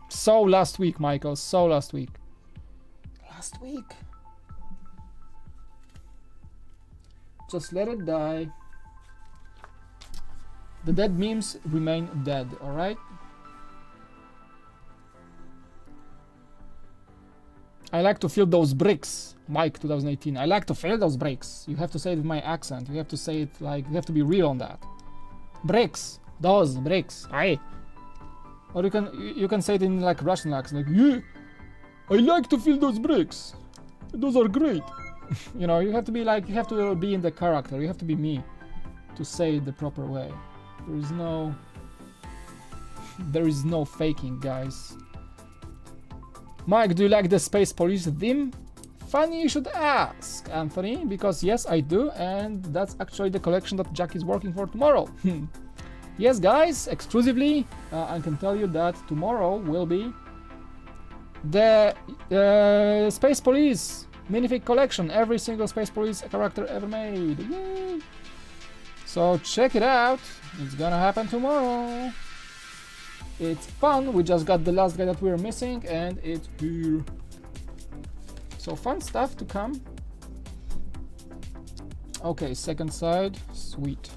so last week, Michael. So last week. Last week. Just let it die. The dead memes remain dead. All right. I like to feel those bricks, Mike 2018. I like to feel those bricks. You have to say it with my accent. You have to say it like, you have to be real on that. Bricks. Those bricks, aye. Or you can say it in like Russian accent, like, yeah, I like to feel those bricks. Those are great. You know, you have to be like, you have to be in the character. You have to be me to say it the proper way. There is no faking, guys. Mike, do you like the Space Police theme? Funny you should ask, Anthony, because yes, I do, and that's actually the collection that Jack is working for tomorrow. Yes, guys, exclusively, I can tell you that tomorrow will be the Space Police minifig collection. Every single Space Police character ever made. Yay! So check it out. It's gonna happen tomorrow. It's fun. We just got the last guy that we were missing, and it's here. So fun stuff to come. Okay, second side. Sweet.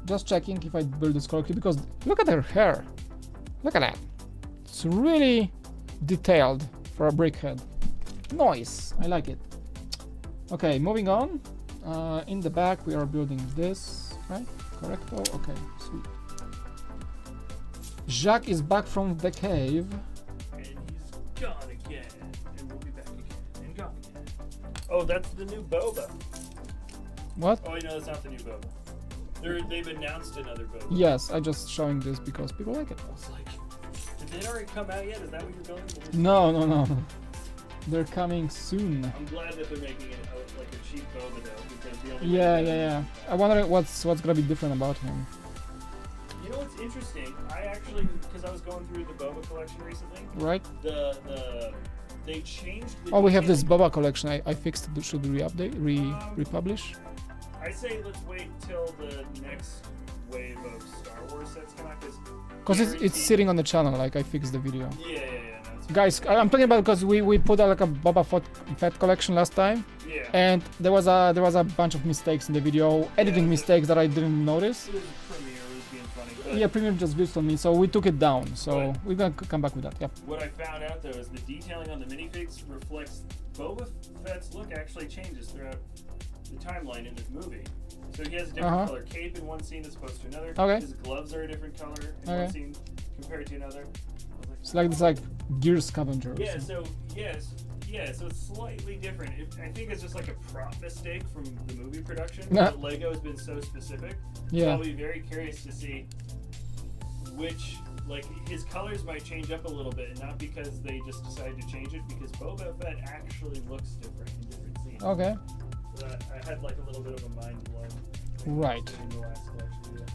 Just checking if I build this correctly, because look at her hair. Look at that. It's really detailed for a BrickHead. Nice. I like it. Okay, moving on. In the back we are building this, right? Correcto? Okay, sweet. Jacques is back from the cave. And he's gone again. And we'll be back again. And gone again. Oh, that's the new boba. What? Oh, no, that's not the new boba. They've announced another boba. Yes, I'm just showing this because people like it. I was like, did they already come out yet? Is that what you're building? No. They're coming soon. I'm glad that they're making it like a cheap boba though, because the only Yeah. I wonder what's gonna be different about him. You know what's interesting? I actually, because I was going through the boba collection recently. Right. They changed. Oh, we have this Boba collection. I fixed it. Should we re-update, republish? I say let's wait till the next wave of Star Wars sets come out, because it's sitting on the channel. Like I fixed the video. Yeah. No, guys, I'm talking about because we put out like a Boba Fett collection last time. Yeah. And there was a bunch of mistakes in the video, editing mistakes that I didn't notice. It was Premiere, it was being funny. But Yeah, Premiere just glitched on me, so we took it down. So we're gonna come back with that. Yeah. What I found out though is the detailing on the minifigs reflects Boba Fett's look actually changes throughout the timeline in this movie. So he has a different color cape in one scene as opposed to another. Okay. His gloves are a different color in one scene compared to another. It's like this gear scavenger. Yeah. So so it's slightly different. I think it's just like a prop mistake from the movie production. But Lego has been so specific. Yeah. So I'll be very curious to see which, like, his colors might change up a little bit, and not because they just decided to change it, because Boba Fett actually looks different in different scenes. Okay. But I had like a little bit of a mind blow. Right. In the last collection video.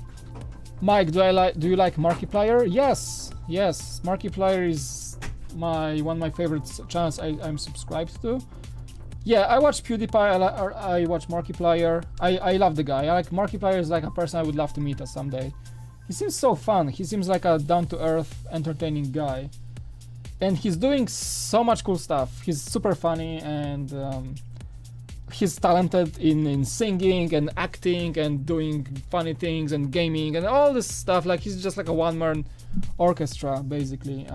Mike, do you like Markiplier? Yes, yes. Markiplier is one of my favorite channels I'm subscribed to. Yeah, I watch PewDiePie. I watch Markiplier. I love the guy. I like Markiplier is like a person I would love to meet someday. He seems so fun. He seems like a down-to-earth, entertaining guy, and he's doing so much cool stuff. He's super funny and. He's talented in singing and acting and doing funny things and gaming and all this stuff. Like he's just like a one-man orchestra basically.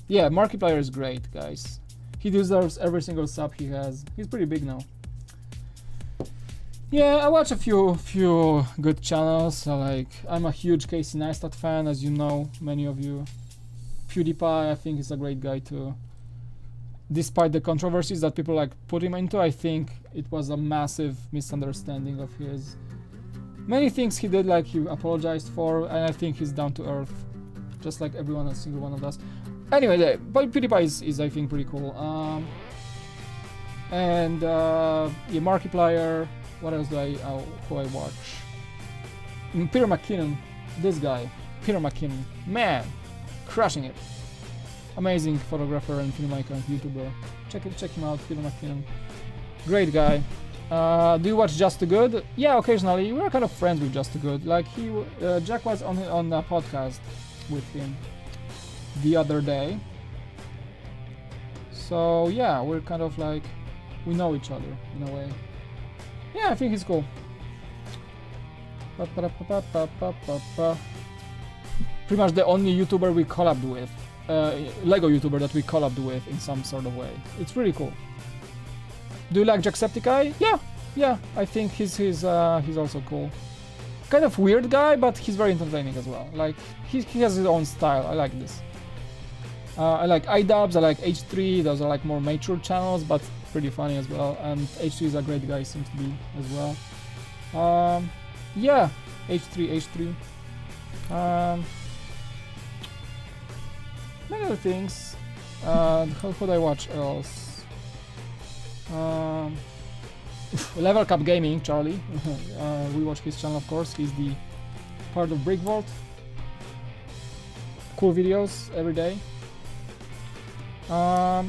Yeah, Markiplier is great, guys. He deserves every single sub he has. He's pretty big now. Yeah, I watch a few good channels. I'm a huge Casey Neistat fan, as you know, many of you. PewDiePie, I think, is a great guy too. Despite the controversies that people like put him into, I think it was a massive misunderstanding of his. Many things he did, like he apologized for, and I think he's down to earth, just like everyone, a single one of us. Anyway, but PewDiePie is I think pretty cool. Yeah, Markiplier. What else do who I watch? Peter McKinnon, this guy, Peter McKinnon, man, crushing it. Amazing photographer and filmmaker and YouTuber. Check him out, Peter McKinnon. Great guy. Do you watch Just Too Good? Yeah, occasionally. We're kind of friends with Just Too Good. Like Jack was on a podcast with him the other day. So yeah, we're kind of like we know each other in a way. Yeah, I think he's cool. Pretty much the only YouTuber we collabed with. Lego YouTuber that we collabed with in some sort of way. It's really cool. Do you like Jacksepticeye? Yeah, I think he's also cool. Kind of weird guy, but he's very entertaining as well. Like he has his own style. I like this. I like iDubbbz, I like H3. Those are like more mature channels, but pretty funny as well. And H3 is a great guy, seems to be as well. Yeah, H3. Many other things. How could I watch else? Level Cup Gaming, Charlie. We watch his channel, of course. He's the part of BrickVault. Cool videos every day. Yeah,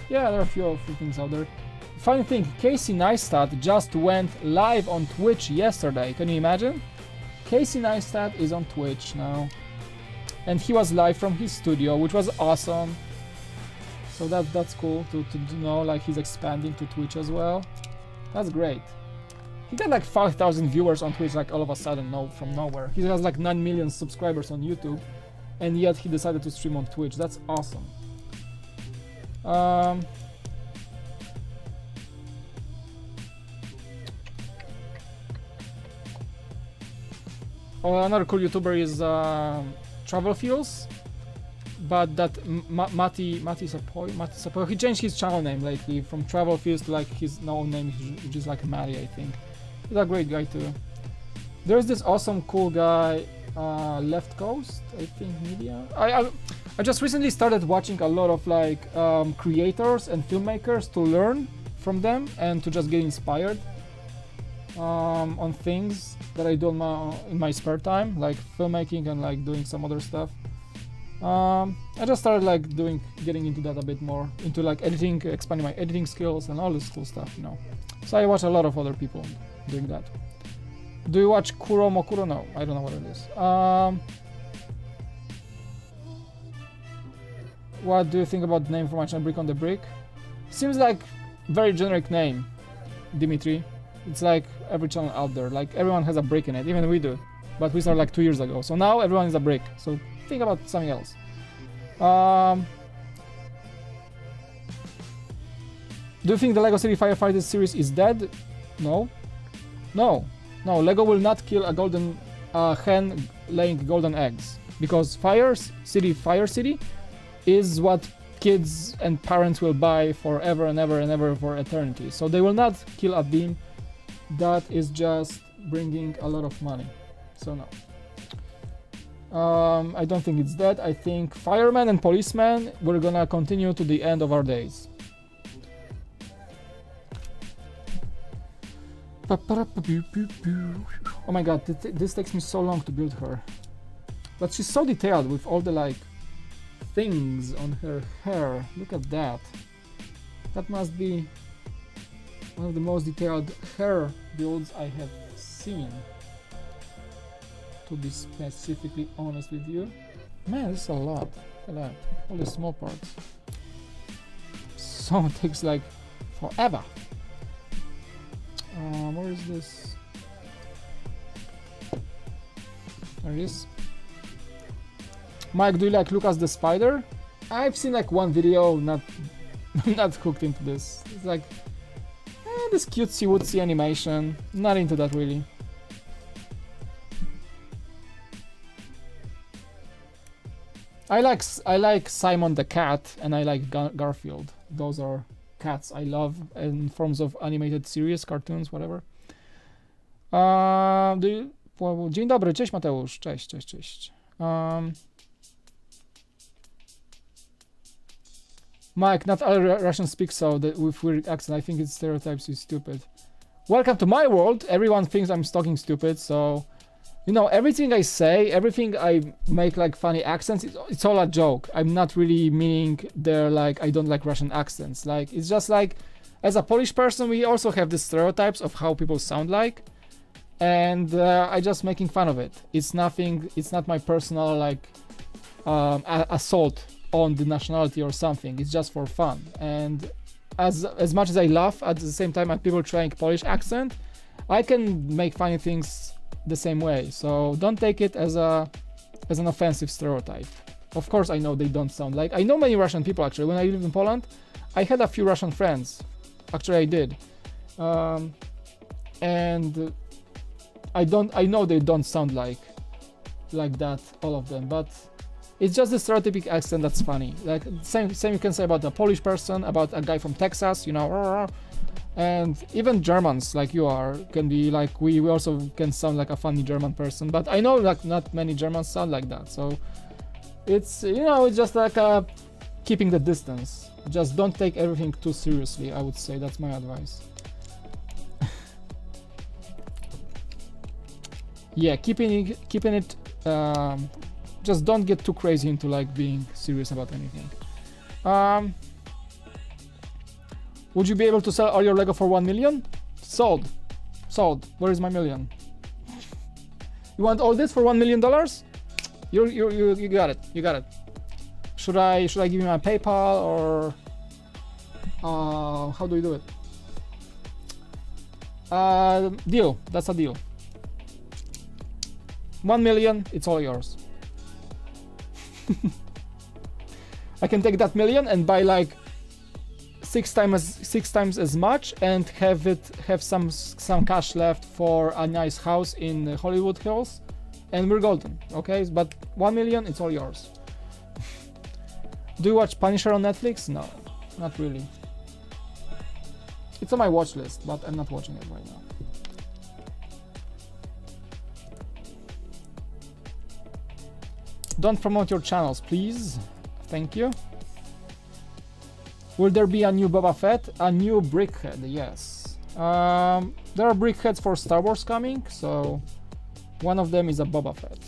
there are a few things out there. Funny thing, Casey Neistat just went live on Twitch yesterday. Can you imagine? Casey Neistat is on Twitch now. And he was live from his studio, which was awesome. So that's cool to know, like he's expanding to Twitch as well. That's great. He got like 5,000 viewers on Twitch, like all of a sudden, from nowhere. He has like 9 million subscribers on YouTube, and yet he decided to stream on Twitch. That's awesome. Oh, another cool YouTuber is Travel Fuels, but that Mati Sapoy, he changed his channel name lately from Travel Fuels to like his known name, which is like Matty, I think. He's a great guy too. There's this awesome cool guy, Left Coast, I think, Media. I just recently started watching a lot of like creators and filmmakers to learn from them and to just get inspired on things that I do in my spare time, like filmmaking and like doing some other stuff. I just started like getting into that a bit more, into like editing, expanding my editing skills and all this cool stuff, you know. So I watch a lot of other people doing that. Do you watch Kuro Mokuro? No, I don't know what it is. What do you think about the name for my channel, Brick on the Brick? Seems like very generic name, Dimitri. It's like every channel out there, like everyone has a brick in it, even we do. But we started like 2 years ago, so now everyone is a brick. So think about something else. Do you think the Lego City Firefighters series is dead? No. No. Lego will not kill a golden hen laying golden eggs, because Fire City is what kids and parents will buy forever and ever and ever for eternity. So they will not kill a theme that is just bringing a lot of money. So no. I don't think it's dead. I think firemen and policemen, we're gonna continue to the end of our days. Oh my god, this takes me so long to build her. But she's so detailed with all the like things on her hair. Look at that. That must be one of the most detailed hair builds I have seen. To be specifically honest with you. Man, this is a lot. Look at that. All the small parts. So it takes like forever. Where is this? There it is. Mike, do you like Lucas the Spider? I've seen like one video, not hooked into this. It's like this cutesy wootsy animation. Not into that really. I like Simon the Cat and I like Garfield. Those are cats I love in forms of animated series, cartoons, whatever. Dzień dobry, cześć Mateusz. Cześć. Mike, not all Russians speak so with weird accent. I think it's stereotypes is stupid. Welcome to my world. Everyone thinks I'm talking stupid, so you know, everything I say, everything I make like funny accents, it's all a joke. I'm not really meaning they're like, I don't like Russian accents. Like, it's just like, as a Polish person, we also have these stereotypes of how people sound like. And I just making fun of it. It's nothing, it's not my personal like assault on the nationality or something. It's just for fun. And as much as I laugh at the same time at people trying Polish accent, I can make funny things the same way, so don't take it as an offensive stereotype. Of course I know they don't sound like, I know many Russian people actually. When I lived in Poland I had a few Russian friends, actually I did, and I know they don't sound like that, all of them, but it's just the stereotypic accent that's funny. Like same you can say about a Polish person, about a guy from Texas, you know. And even Germans, like you are, can be like, we also can sound like a funny German person, but I know like not many Germans sound like that, so it's, you know, it's just like keeping the distance. Just don't take everything too seriously, I would say. That's my advice. Yeah, keeping it just don't get too crazy into like being serious about anything. Would you be able to sell all your Lego for 1 million? Sold. Where is my million? You want all this for $1 million? You got it. You got it. Should I give you my PayPal or how do you do it? Deal. That's a deal. 1 million. It's all yours. I can take that million and buy like six times as much and have some cash left for a nice house in Hollywood Hills, and we're golden. Okay, but 1 million, it's all yours. Do you watch Punisher on Netflix? No, not really. It's on my watch list, but I'm not watching it right now. Don't promote your channels, please. Thank you. Will there be a new Boba Fett? A new BrickHeadz, yes. There are BrickHeadz for Star Wars coming, so one of them is a Boba Fett.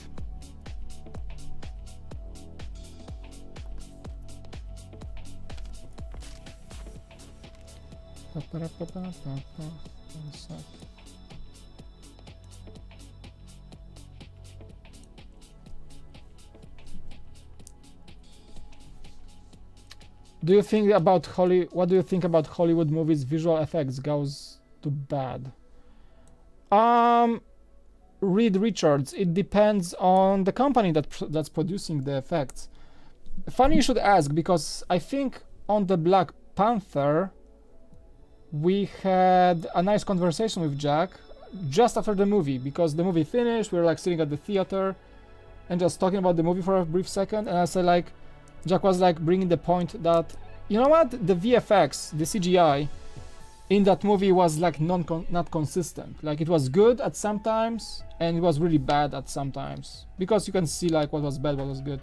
Do you think about what do you think about Hollywood movies visual effects goes to bad? Reed Richards, it depends on the company that's producing the effects. Funny you should ask, because I think on the Black Panther we had a nice conversation with Jack just after the movie, because the movie finished, we were like sitting at the theater and just talking about the movie for a brief second, and I said like, Jack was like bringing the point that, you know what, the VFX, the CGI in that movie was like not consistent. Like it was good at some times and it was really bad at some times, because you can see like what was bad, what was good.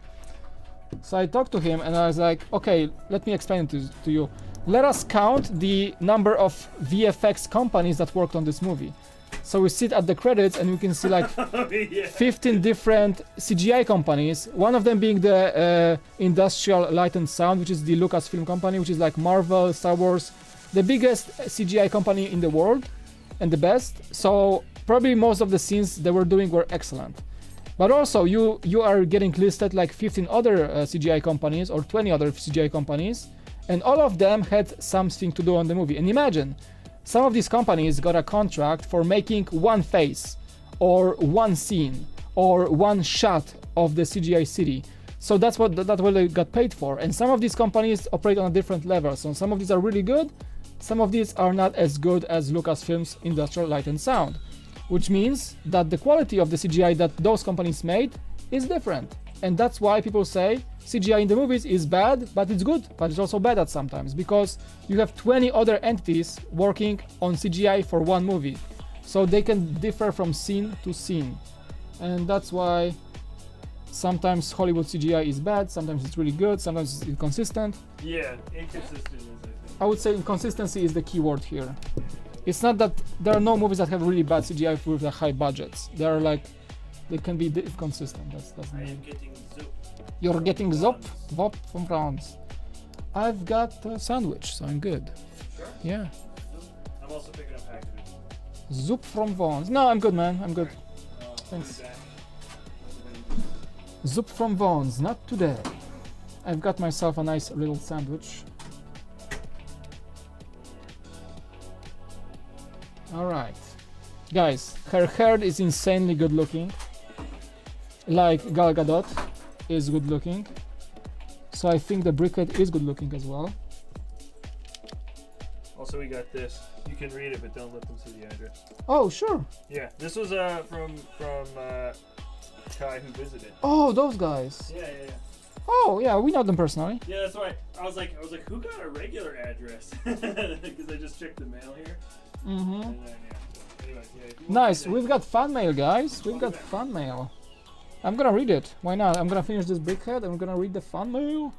So I talked to him and I was like, okay, let me explain it to you. let us count the number of VFX companies that worked on this movie. So we sit at the credits and we can see like 15 different CGI companies. One of them being the Industrial Light and Sound, which is the Lucasfilm company, which is like Marvel, Star Wars, the biggest CGI company in the world and the best. So probably most of the scenes they were doing were excellent. But also you are getting listed like 15 other CGI companies or 20 other CGI companies, and all of them had something to do on the movie. And imagine, some of these companies got a contract for making one face or one scene or one shot of the CGI city. So that's what they got paid for. And some of these companies operate on a different level. So some of these are really good. Some of these are not as good as Lucasfilm's Industrial Light and Sound, which means that the quality of the CGI that those companies made is different. And that's why people say CGI in the movies is bad, but it's good, but it's also bad at sometimes, because you have 20 other entities working on CGI for one movie. So they can differ from scene to scene. And that's why sometimes Hollywood CGI is bad, sometimes it's really good, sometimes it's inconsistent. Yeah, inconsistent is, I think. I would say inconsistency is the key word here. It's not that there are no movies that have really bad CGI with high budgets. They are like, they can be inconsistent. That's I am getting zoop. You're getting Vop from France. I've got a sandwich, so I'm good. Sure? Yeah. I'm also picking up packages. Zoop from Vons. No, I'm good, man. I'm good. Thanks. Zoop from Vons. Not today. I've got myself a nice little sandwich. Alright. Guys, her hair is insanely good looking. Like Gal Gadot is good looking. So I think the BrickHeadz is good looking as well. Also, we got this. You can read it, but don't let them see the address. Oh, sure. Yeah, this was from Kai who visited. Oh, those guys. Yeah. Oh, yeah, we know them personally. Yeah, that's right. I was like, who got a regular address? Because I just checked the mail here. Mm-hmm. And then, anyways, nice. We've got fan mail, guys. We've got fan mail. I'm gonna read it. Why not? I'm gonna finish this BrickHeadz and I'm gonna read the fan mail.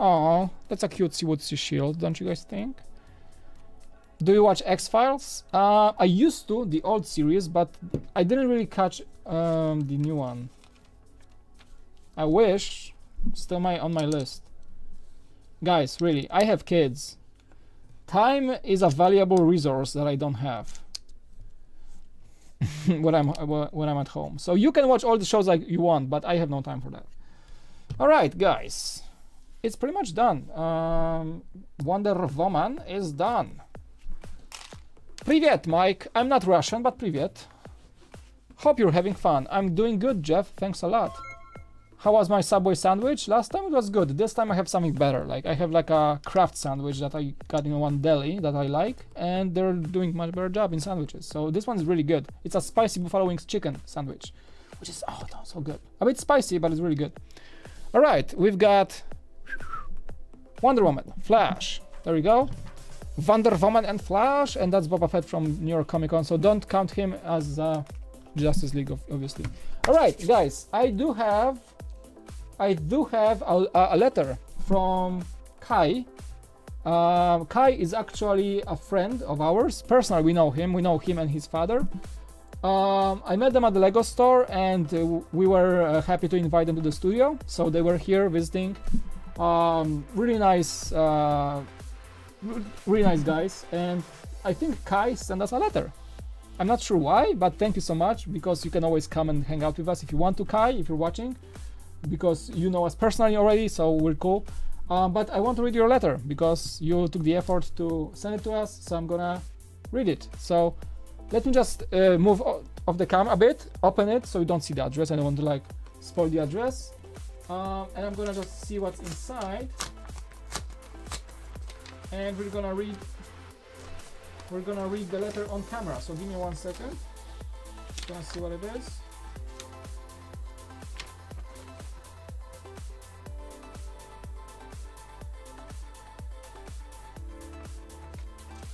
Oh, that's a cutesy wootsy shield, don't you guys think? Do you watch X-Files? I used to, the old series, but I didn't really catch the new one. I wish. Still on my list. Guys, really, I have kids. Time is a valuable resource that I don't have when I'm at home. So you can watch all the shows like you want, but I have no time for that. All right, guys, it's pretty much done. Wonder Woman is done. Привет, Mike. I'm not Russian, but привет. Hope you're having fun. I'm doing good, Jeff. Thanks a lot. How was my Subway sandwich? Last time it was good. This time I have something better. Like I have like a craft sandwich that I got in one deli that I like, and they're doing much better job in sandwiches. So this one is really good. It's a spicy buffalo wings chicken sandwich, which is so good. A bit spicy, but it's really good. All right, we've got Wonder Woman, Flash. There we go. Wonder Woman and Flash, and that's Boba Fett from New York Comic Con. So don't count him as Justice League, obviously. All right, guys, I do have a letter from Kai. Kai is actually a friend of ours. Personally, we know him and his father. I met them at the Lego store, and we were happy to invite them to the studio. So they were here visiting. Really nice guys. And I think Kai sent us a letter. I'm not sure why, but thank you so much, because you can always come and hang out with us if you want to, Kai, if you're watching, because you know us personally already, so we're cool. But I want to read your letter because you took the effort to send it to us, so I'm gonna read it. So let me just move off the camera a bit, open it so you don't see the address. I don't want to like spoil the address. And I'm gonna just see what's inside. And we're gonna read the letter on camera. So give me 1 second. Gonna see what it is.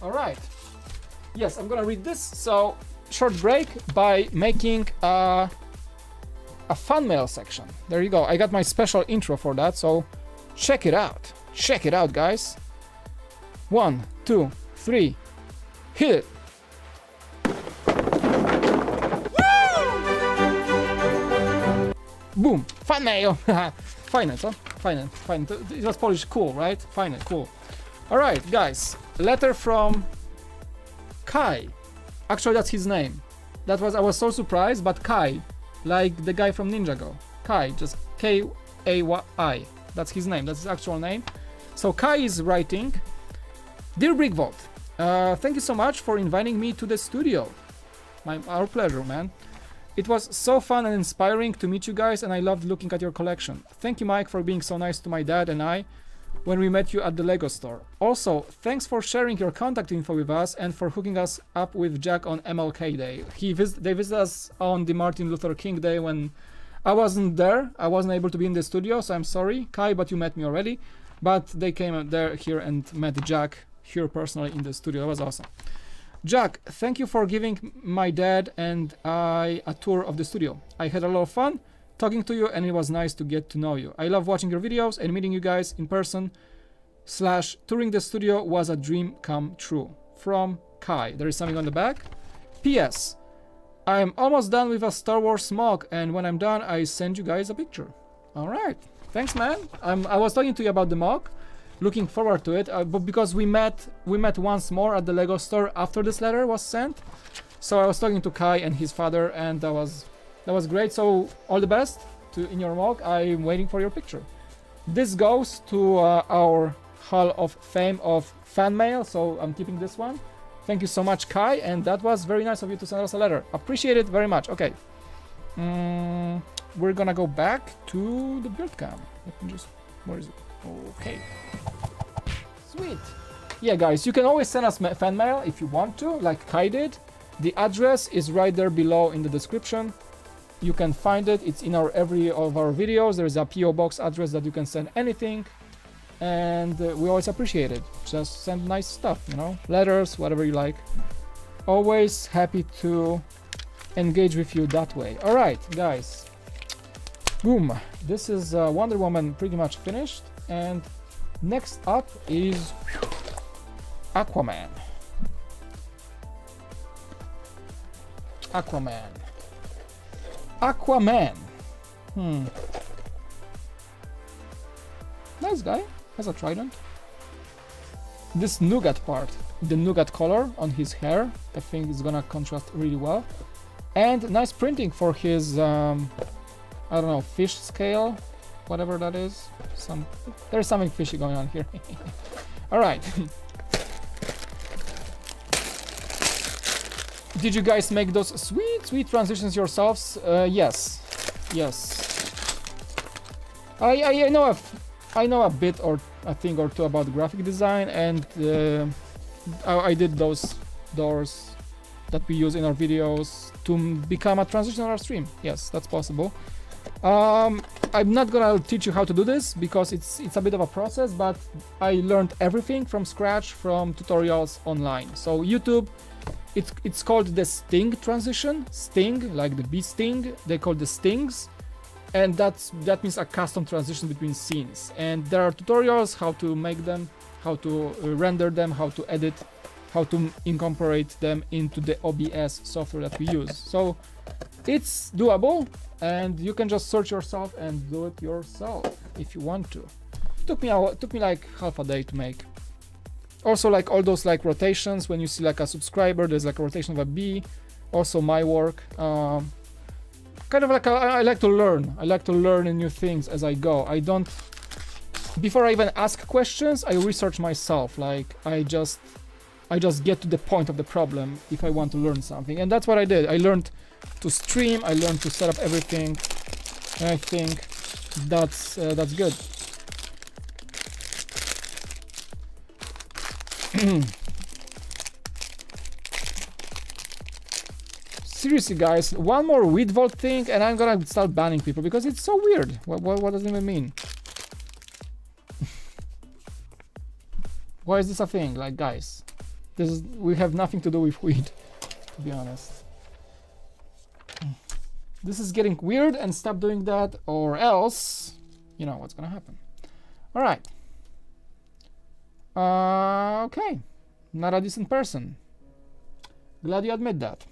All right. Yes, I'm gonna read this. So short break by making a fan mail section. There you go. I got my special intro for that. So Check it out. Check it out, guys. 1, 2, 3. Hit it. Boom. Fan mail. Finance, huh? Finance. Finance. It was Polish. Cool, right? Finance. Cool. All right, guys. Letter from Kai. Actually, that's his name. I was so surprised, but Kai, like the guy from Ninjago. Kai, just K-A-Y. That's his name. That's his actual name. So Kai is writing, Dear BrickVault, thank you so much for inviting me to the studio. Our pleasure, man. It was so fun and inspiring to meet you guys, and I loved looking at your collection. Thank you, Mike, for being so nice to my dad and I when we met you at the Lego store. Also, thanks for sharing your contact info with us and for hooking us up with Jack on MLK Day. They visited us on the Martin Luther King Day when I wasn't there. I wasn't able to be in the studio, so I'm sorry, Kai, but you met me already. But they came here and met Jack here personally in the studio. That was awesome. Jack, thank you for giving my dad and I a tour of the studio. I had a lot of fun talking to you, and it was nice to get to know you. I love watching your videos and meeting you guys in person / touring the studio was a dream come true. From Kai. There is something on the back. P.S. I'm almost done with a Star Wars mock, and when I'm done, I send you guys a picture. All right. Thanks, man. I was talking to you about the mock. Looking forward to it, but because we met once more at the Lego store after this letter was sent. So I was talking to Kai and his father, and that was great. So all the best in your mock. I'm waiting for your picture. This goes to our Hall of Fame of fan mail, so I'm keeping this one. Thank you so much, Kai, and that was very nice of you to send us a letter. Appreciate it very much. Okay, we're gonna go back to the build cam. Let me just, where is it? Okay, sweet. Yeah, guys, you can always send us fan mail if you want to, like Kai did. The address is right there below in the description. You can find it. It's in every of our videos. There is a PO box address that you can send anything, and we always appreciate it. Just send nice stuff, you know, letters, whatever you like. Always happy to engage with you that way. All right, guys. Boom. This is Wonder Woman pretty much finished, and next up is Aquaman. Aquaman. Nice guy. Has a trident. This nougat part, the nougat color on his hair, I think is gonna contrast really well. And nice printing for his, I don't know, fish scale, whatever that is. There's something fishy going on here. All right. Did you guys make those sweet transitions yourselves? Yes. I know a bit or a thing or two about graphic design, and I did those doors that we use in our videos to become a transition on our stream. Yes, that's possible. I'm not gonna teach you how to do this because it's a bit of a process, but I learned everything from scratch from tutorials online. So YouTube, it's called the sting transition. Sting, like the bee sting, they call the stings, and that means a custom transition between scenes. And there are tutorials how to make them, how to render them, how to edit, how to incorporate them into the OBS software that we use. So it's doable, and you can just search yourself and do it yourself if you want to. Took me like half a day to make. Also, like all those like rotations, when you see like a subscriber, there's like a rotation of a bee. Also my work, kind of like I like to learn. I like to learn new things as I go. I don't, before I even ask questions, I research myself. Like I just get to the point of the problem if I want to learn something, and that's what I did. I learned to stream. I learned to set up everything, and I think that's good. Seriously, guys, one more BrickVault thing, and I'm gonna start banning people because it's so weird. What does it even mean? Why is this a thing? Like, guys, we have nothing to do with weed, to be honest. This is getting weird, and stop doing that, or else, you know what's gonna happen. All right. Okay. Not a decent person. Glad you admit that.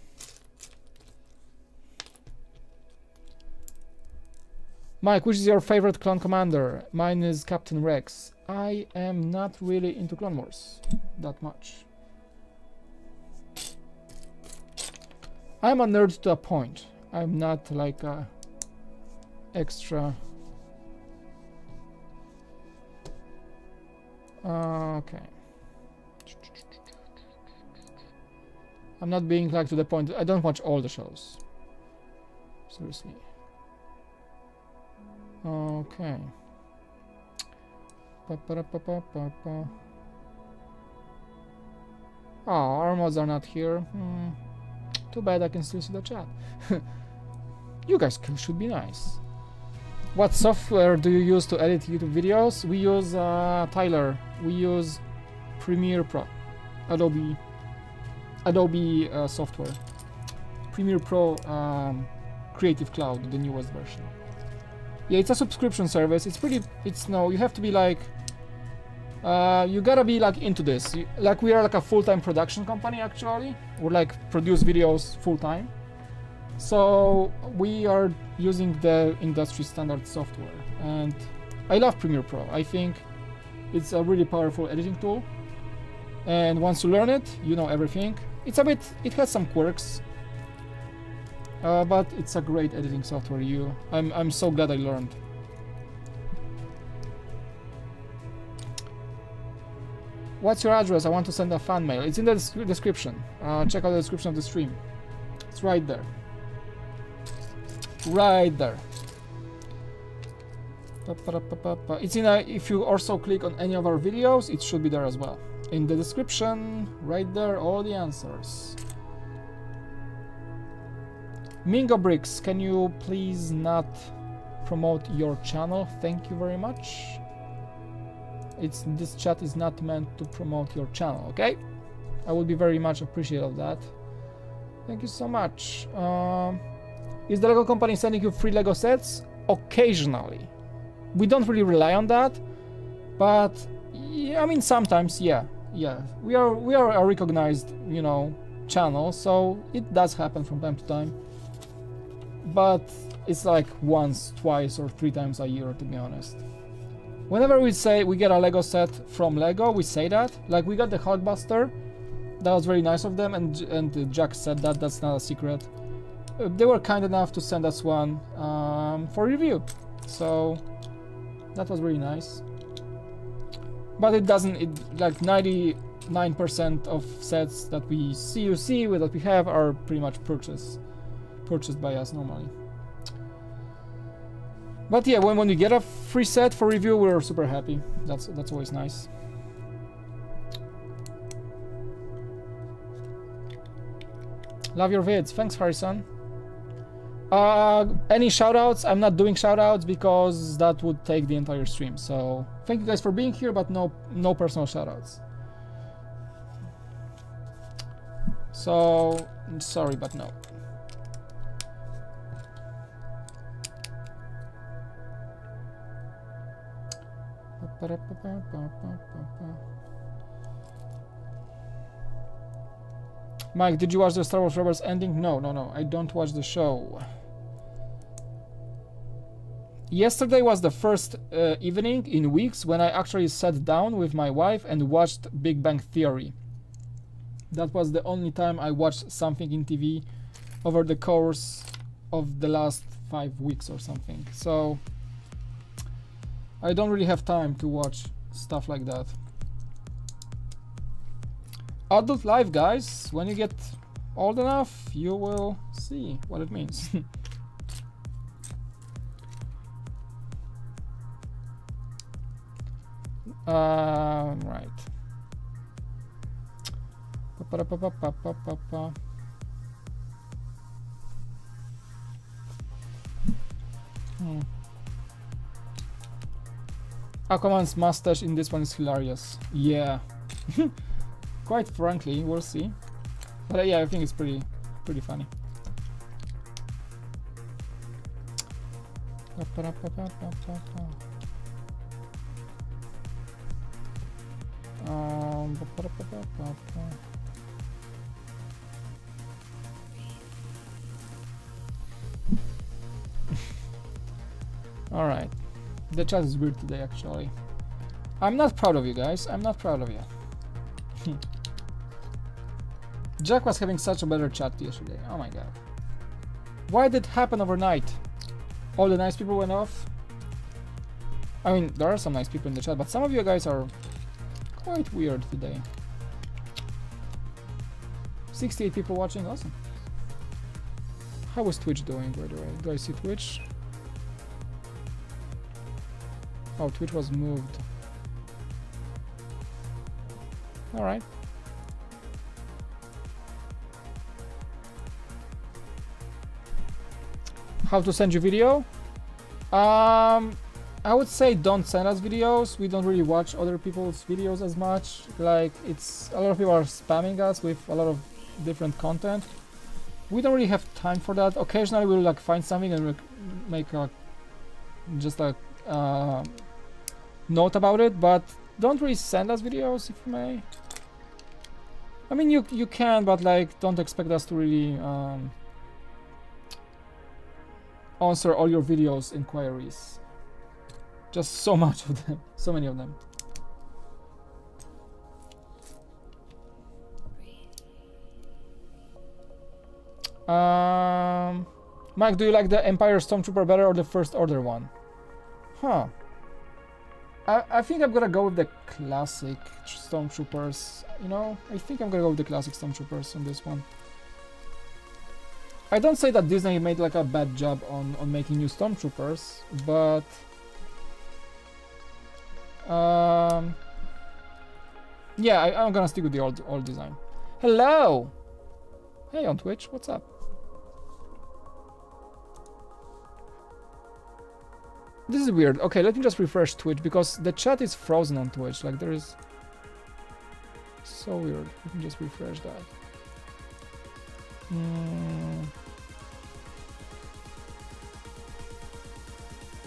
Mike, which is your favorite clone commander? Mine is Captain Rex. I am not really into Clone Wars that much. I'm a nerd to a point. I'm not like a extra. Okay. I'm not being like to the point. I don't watch all the shows. Seriously. Okay. Oh, our mods are not here. Too bad. I can still see the chat. You guys should be nice. What software do you use to edit YouTube videos? We use Tyler. We use Premiere Pro, Adobe software. Premiere Pro Creative Cloud, the newest version. Yeah, it's a subscription service. It's pretty. You have to be like. You gotta be like into this. Like we are like a full-time production company actually. We like produce videos full-time. So we are using the industry standard software, and I love Premiere Pro. I think it's a really powerful editing tool, and once you learn it, you know everything. It has some quirks, but it's a great editing software. I'm so glad I learned. What's your address? I want to send a fan mail. It's in the description. Check out the description of the stream. It's right there. Right there. It's in if you also click on any of our videos, it should be there as well. In the description, right there, all the answers. Mingo Bricks, can you please not promote your channel? Thank you very much. This chat is not meant to promote your channel, okay? I would be very much appreciative of that. Thank you so much. Is the Lego company sending you free Lego sets? Occasionally. We don't really rely on that, but yeah, I mean sometimes, yeah. We are a recognized, channel, so it does happen from time to time. But it's like once, twice, or 3 times a year, to be honest. Whenever we say we get a Lego set from Lego, we say that. Like we got the Hulkbuster, that was very nice of them, and Jack said that. That's not a secret. They were kind enough to send us one for review, so that was really nice. But it doesn't. Like 99% of sets that we that we have are pretty much purchased by us normally. But yeah, when we get a free set for review, we're super happy. That's always nice. Love your vids. Thanks, Harrison. Any shoutouts? I'm not doing shoutouts because that would take the entire stream. So thank you guys for being here, but no personal shoutouts. So sorry, but no. Mike, did you watch the Star Wars Rebels ending? No, I don't watch the show. Yesterday was the first evening in weeks when I actually sat down with my wife and watched Big Bang Theory. That was the only time I watched something in TV over the course of the last 5 weeks or something. So I don't really have time to watch stuff like that. Adult life, guys. When you get old enough, you will see what it means. Right. Aquaman's mustache in this one is hilarious. Yeah. Quite frankly, we'll see. But yeah, I think it's pretty funny. ba, ba, ba, ba, ba. All right, the chat is weird today actually. I'm not proud of you guys. I'm not proud of you. Jack was having such a better chat yesterday. Oh my god. Why did it happen overnight? All the nice people went off. I mean, there are some nice people in the chat, but some of you guys are quite weird today. 68 people watching, awesome. How is Twitch doing, by the way? Do I see Twitch? Oh, Twitch was moved. Alright. How to send you video? I would say don't send us videos. We don't really watch other people's videos as much. Like, it's a lot of people are spamming us with a lot of different content. We don't really have time for that. Occasionally we'll like find something and make a just a note about it, but don't really send us videos if you may. I mean, you can, but like don't expect us to really answer all your videos inquiries. Just so much of them, so many of them. Mike, do you like the Empire Stormtrooper better or the First Order one? Huh. I think I'm gonna go with the classic Stormtroopers. You know, I think I'm gonna go with the classic Stormtroopers on this one. I don't say that Disney made like a bad job on making new Stormtroopers, but yeah, I'm gonna stick with the old design. Hello! Hey on Twitch, what's up? This is weird. Okay, let me just refresh Twitch because the chat is frozen on Twitch. Like there is so weird. Let me just refresh that.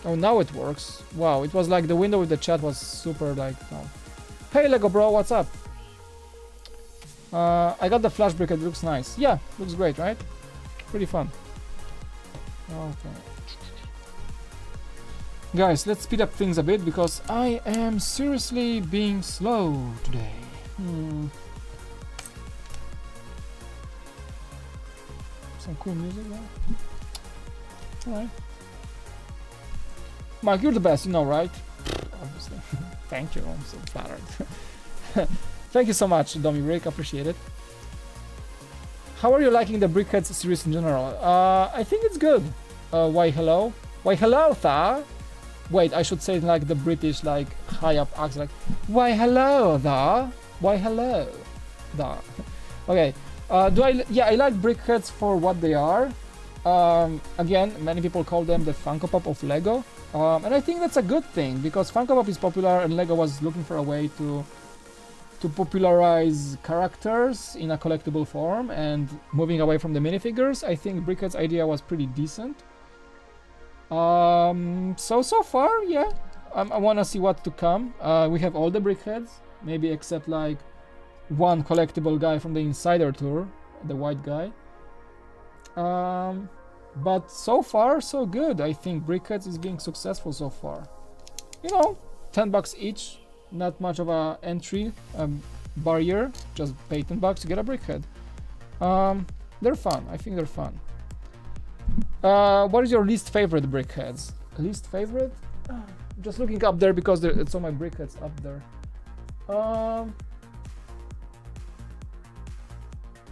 Oh, now it works. Wow, it was like the window with the chat was super like no. Hey Lego bro, what's up? I got the flash brick, it looks nice. Yeah, looks great, right? Pretty fun. Okay. Guys, let's speed up things a bit because I am seriously being slow today. Some cool music there. Alright. Mike, you're the best, you know, right? Obviously. Thank you, I'm so flattered. Thank you so much, Dummy Brick, appreciate it. How are you liking the BrickHeadz series in general? I think it's good. Why hello? Why hello, Tha? Wait, I should say like the British, like high up accent, like why hello, Tha? Why hello, Tha? Okay. Yeah, I like BrickHeadz for what they are. Again, many people call them the Funko Pop of Lego, and I think that's a good thing because Funko Pop is popular and Lego was looking for a way to popularize characters in a collectible form and moving away from the minifigures. I think BrickHeadz idea was pretty decent. So far, yeah, I want to see what to come. We have all the BrickHeadz, maybe except like one collectible guy from the Insider Tour, the white guy. But so far, so good. I think BrickHeadz is being successful so far. You know, $10 each, not much of a entry barrier, just pay $10 to get a BrickHead. They're fun. I think they're fun. What is your least favorite BrickHeadz? Least favorite? Just looking up there because it's on my BrickHeadz up there.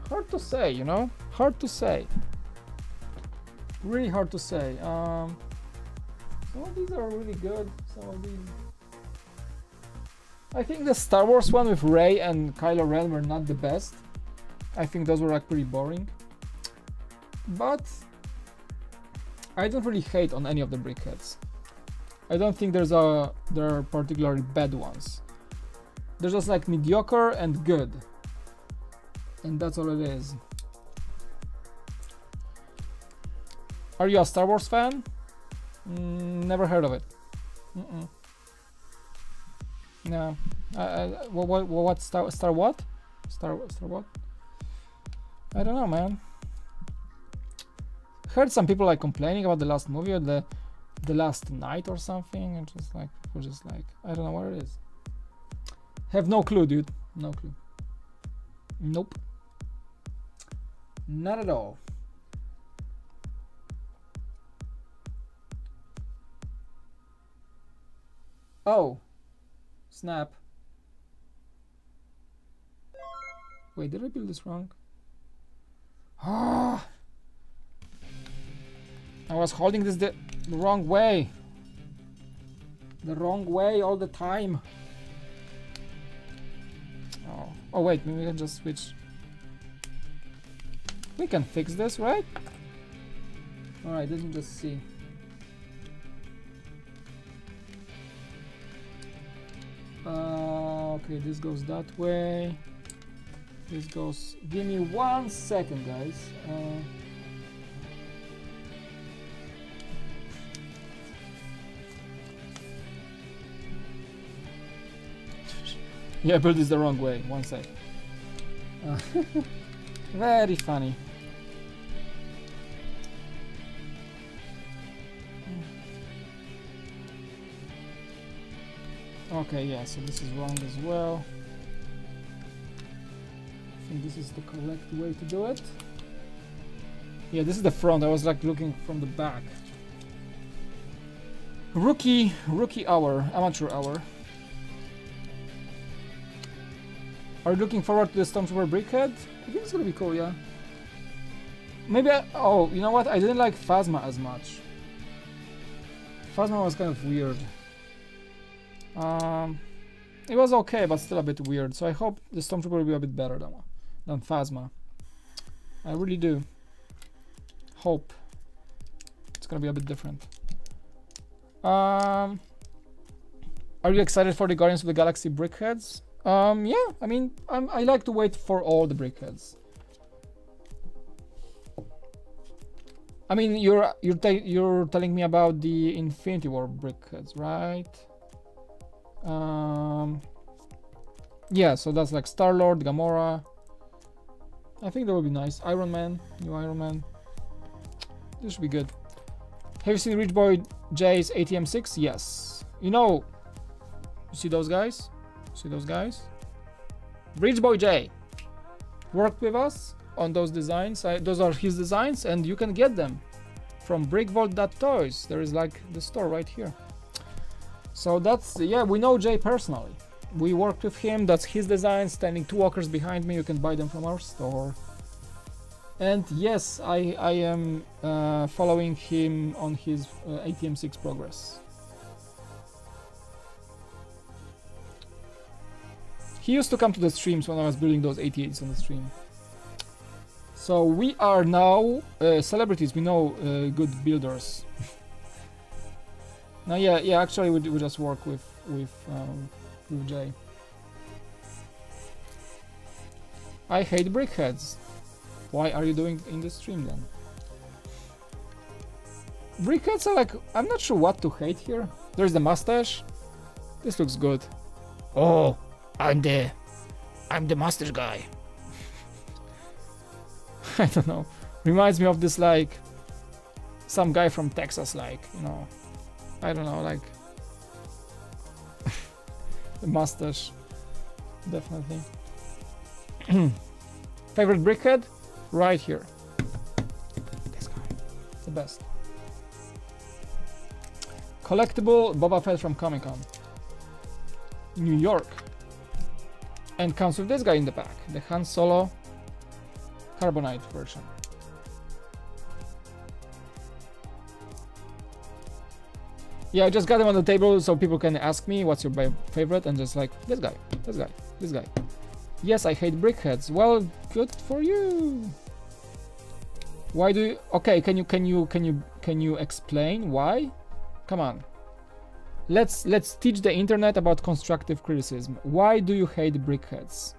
Hard to say, you know? Hard to say. Really hard to say. Some of these are really good. Some of these... I think the Star Wars one with Rey and Kylo Ren were not the best. I think those were like pretty boring. But I don't really hate on any of the BrickHeadz. I don't think there are particularly bad ones. They're just like mediocre and good. And that's all it is. Are you a Star Wars fan? Never heard of it. No. What star what? Star what? I don't know, man. Heard some people like complaining about the last movie or the last night or something, and just like people just like I don't know what it is. Have no clue, dude. No clue. Nope. Not at all. Oh. Snap. Wait, did I build this wrong? Ah. I was holding this the wrong way. The wrong way all the time. Oh wait, maybe we can just switch. We can fix this, right? Alright, let me just see. Okay, this goes that way. This goes. Give me 1 second, guys. Yeah, I built this the wrong way. 1 sec. Very funny. Okay, yeah, so this is wrong as well. I think this is the correct way to do it. Yeah, this is the front. I was like looking from the back. Rookie hour, amateur hour. Are you looking forward to the Stormtrooper BrickHead? I think it's gonna be cool, yeah. Maybe oh, you know what? I didn't like Phasma as much. Phasma was kind of weird. It was okay, but still a bit weird. So I hope the Stormtrooper will be a bit better than Phasma. I really do. Hope it's gonna be a bit different. Are you excited for the Guardians of the Galaxy BrickHeadz? Yeah, I mean, I like to wait for all the BrickHeadz. I mean, you're telling me about the Infinity War BrickHeadz, right? Yeah, so that's like Star-Lord, Gamora. I think that would be nice. Iron Man, new Iron Man. This should be good. Have you seen Rich Boy J's ATM6? Yes. You know, you see those guys? See those guys? Rich Boy J worked with us on those designs. Those are his designs, and you can get them from BrickVault.toys. There is like the store right here. So that's, yeah, we know Jay personally. We worked with him. That's his design. Standing 2 walkers behind me. You can buy them from our store. And yes, I am following him on his ATM6 progress. He used to come to the streams when I was building those 88s on the stream. So we are now celebrities. We know good builders. Now, yeah. Actually, we just work with Jay. I hate BrickHeadz. Why are you doing in the stream then? BrickHeadz are like, I'm not sure what to hate here. There's the mustache. This looks good. Oh, I'm the mustache guy. I don't know. Reminds me of this like some guy from Texas, like, you know. I don't know, like the mustache, definitely. Favorite BrickHead? Right here. This guy, the best. Collectible Boba Fett from Comic-Con, New York, and comes with this guy in the back, the Han Solo Carbonite version. Yeah, I just got them on the table so people can ask me what's your favorite, and just like this guy, this guy, this guy. Yes, I hate BrickHeadz. Well, good for you. Why do you? Okay, can you explain why? Come on. Let's teach the internet about constructive criticism. Why do you hate BrickHeadz?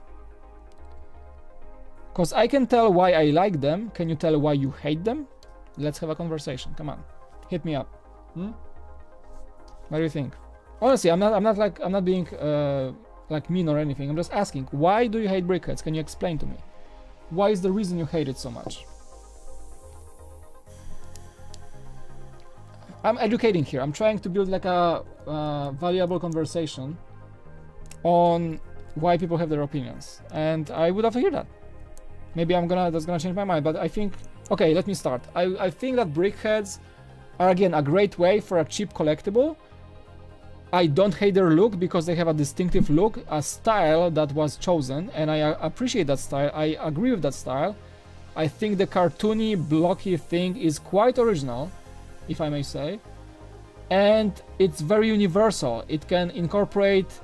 Cause I can tell why I like them. Can you tell why you hate them? Let's have a conversation. Come on, hit me up. What do you think? Honestly, I'm not being like mean or anything. I'm just asking, why do you hate BrickHeadz? Can you explain to me? Why is the reason you hate it so much? I'm educating here. I'm trying to build like a valuable conversation on why people have their opinions, and I would have to hear that. Maybe that's gonna change my mind, but I think, okay, let me start. I think that BrickHeadz are again a great way for a cheap collectible. I don't hate their look because they have a distinctive look, a style that was chosen, and I appreciate that style. I agree with that style. I think the cartoony, blocky thing is quite original, if I may say, and it's very universal. It can incorporate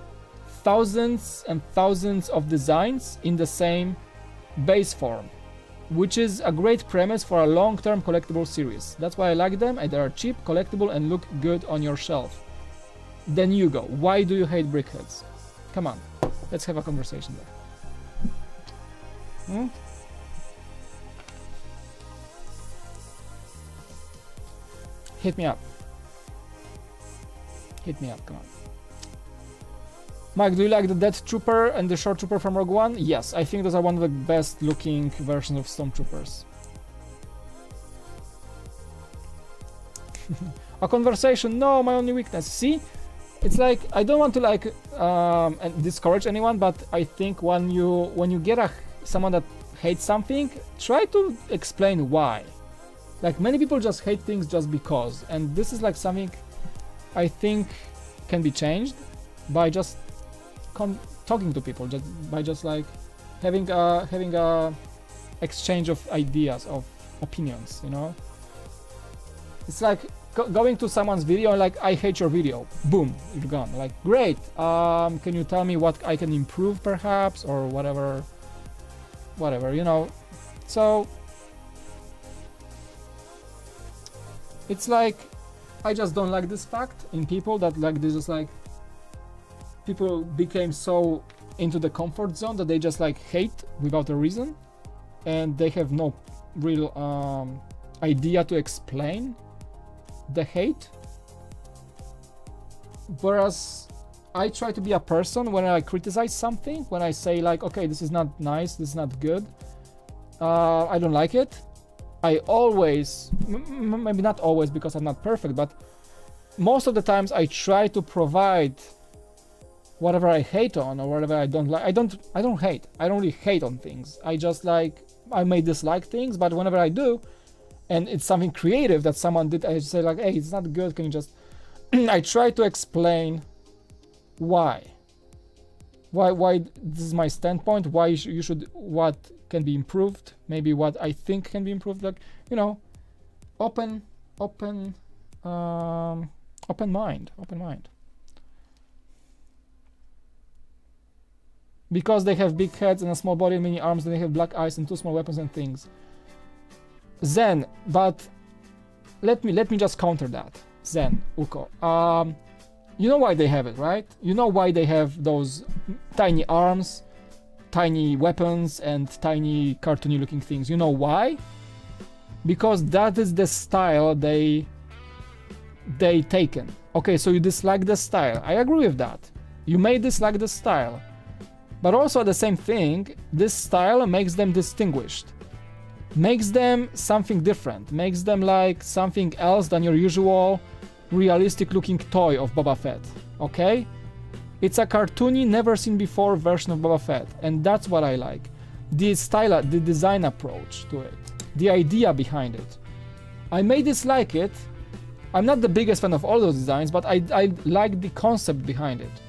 thousands and thousands of designs in the same base form, which is a great premise for a long-term collectible series. That's why I like them, and they are cheap, collectible, and look good on your shelf. Then you go. Why do you hate BrickHeadz? Come on, let's have a conversation there. Hit me up. Hit me up, come on. Mike, do you like the Death Trooper and the Short Trooper from Rogue One? Yes, I think those are one of the best looking versions of Stormtroopers. A conversation, no, my only weakness. See? It's like, I don't want to like discourage anyone, but I think when you get someone that hates something, try to explain why. Like, many people just hate things just because, and this is like something I think can be changed by just talking to people, just like having a exchange of ideas, of opinions, you know. It's like going to someone's video and like, I hate your video, boom, you're gone. Like, great, can you tell me what I can improve perhaps, or whatever, you know. So it's like, I just don't like this fact in people, that like this is like, people became so into the comfort zone that they just like hate without a reason, and they have no real idea to explain the hate. Whereas I try to be a person when I criticize something, when I say like, okay, this is not nice, this is not good, I don't like it. I always, maybe not always because I'm not perfect, but most of the times I try to provide whatever I hate on, or whatever I don't like. I don't hate. I don't really hate on things. I just like, I may dislike things, but whenever I do, and it's something creative that someone did, I say like, hey, it's not good, can you just I try to explain why this is my standpoint, why you should, what can be improved, maybe what I think can be improved, like, you know, open mind. Because they have big heads and a small body and many arms, and they have black eyes and 2 small weapons and things. Zen, but let me just counter that. Zen, Uko. You know why they have it, right? You know why they have those tiny arms, tiny weapons, and tiny cartoony looking things. You know why? Because that is the style they taken. Okay, so you dislike the style. I agree with that. You may dislike the style. But also the same thing, this style makes them distinguished. Makes them something different. Makes them like something else than your usual realistic looking toy of Boba Fett. Okay? It's a cartoony, never seen before version of Boba Fett. And that's what I like. The style, the design approach to it. The idea behind it. I may dislike it. I'm not the biggest fan of all those designs, but I like the concept behind it.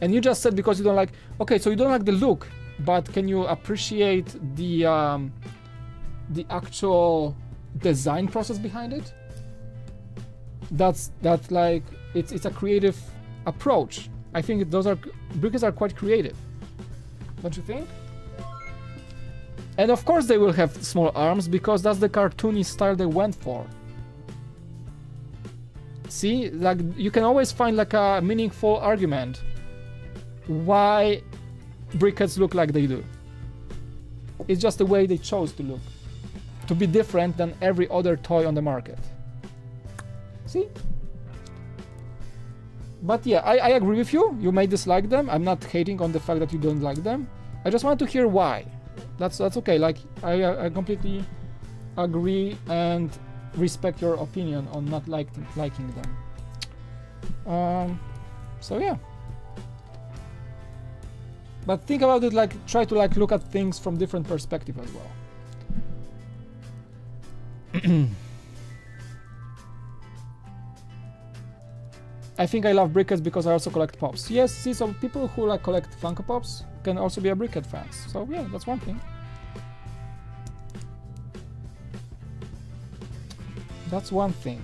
And you just said because you don't like, okay, so you don't like the look, but can you appreciate the actual design process behind it? That's like, it's a creative approach. I think those are, BrickHeadz are quite creative, don't you think? And of course they will have small arms because that's the cartoony style they went for. See, like, you can always find like a meaningful argument why BrickHeadz look like they do. It's just the way they chose to look, to be different than every other toy on the market. See? But yeah, I agree with you. You may dislike them. I'm not hating on the fact that you don't like them. I just want to hear why. That's okay. Like I completely agree and respect your opinion on not liking them. So yeah. But think about it, like try to like look at things from different perspective as well. I think I love BrickHeadz because I also collect pops. Yes, see, so people who like collect Funko Pops can also be a BrickHeadz fans. So yeah, that's one thing. That's one thing.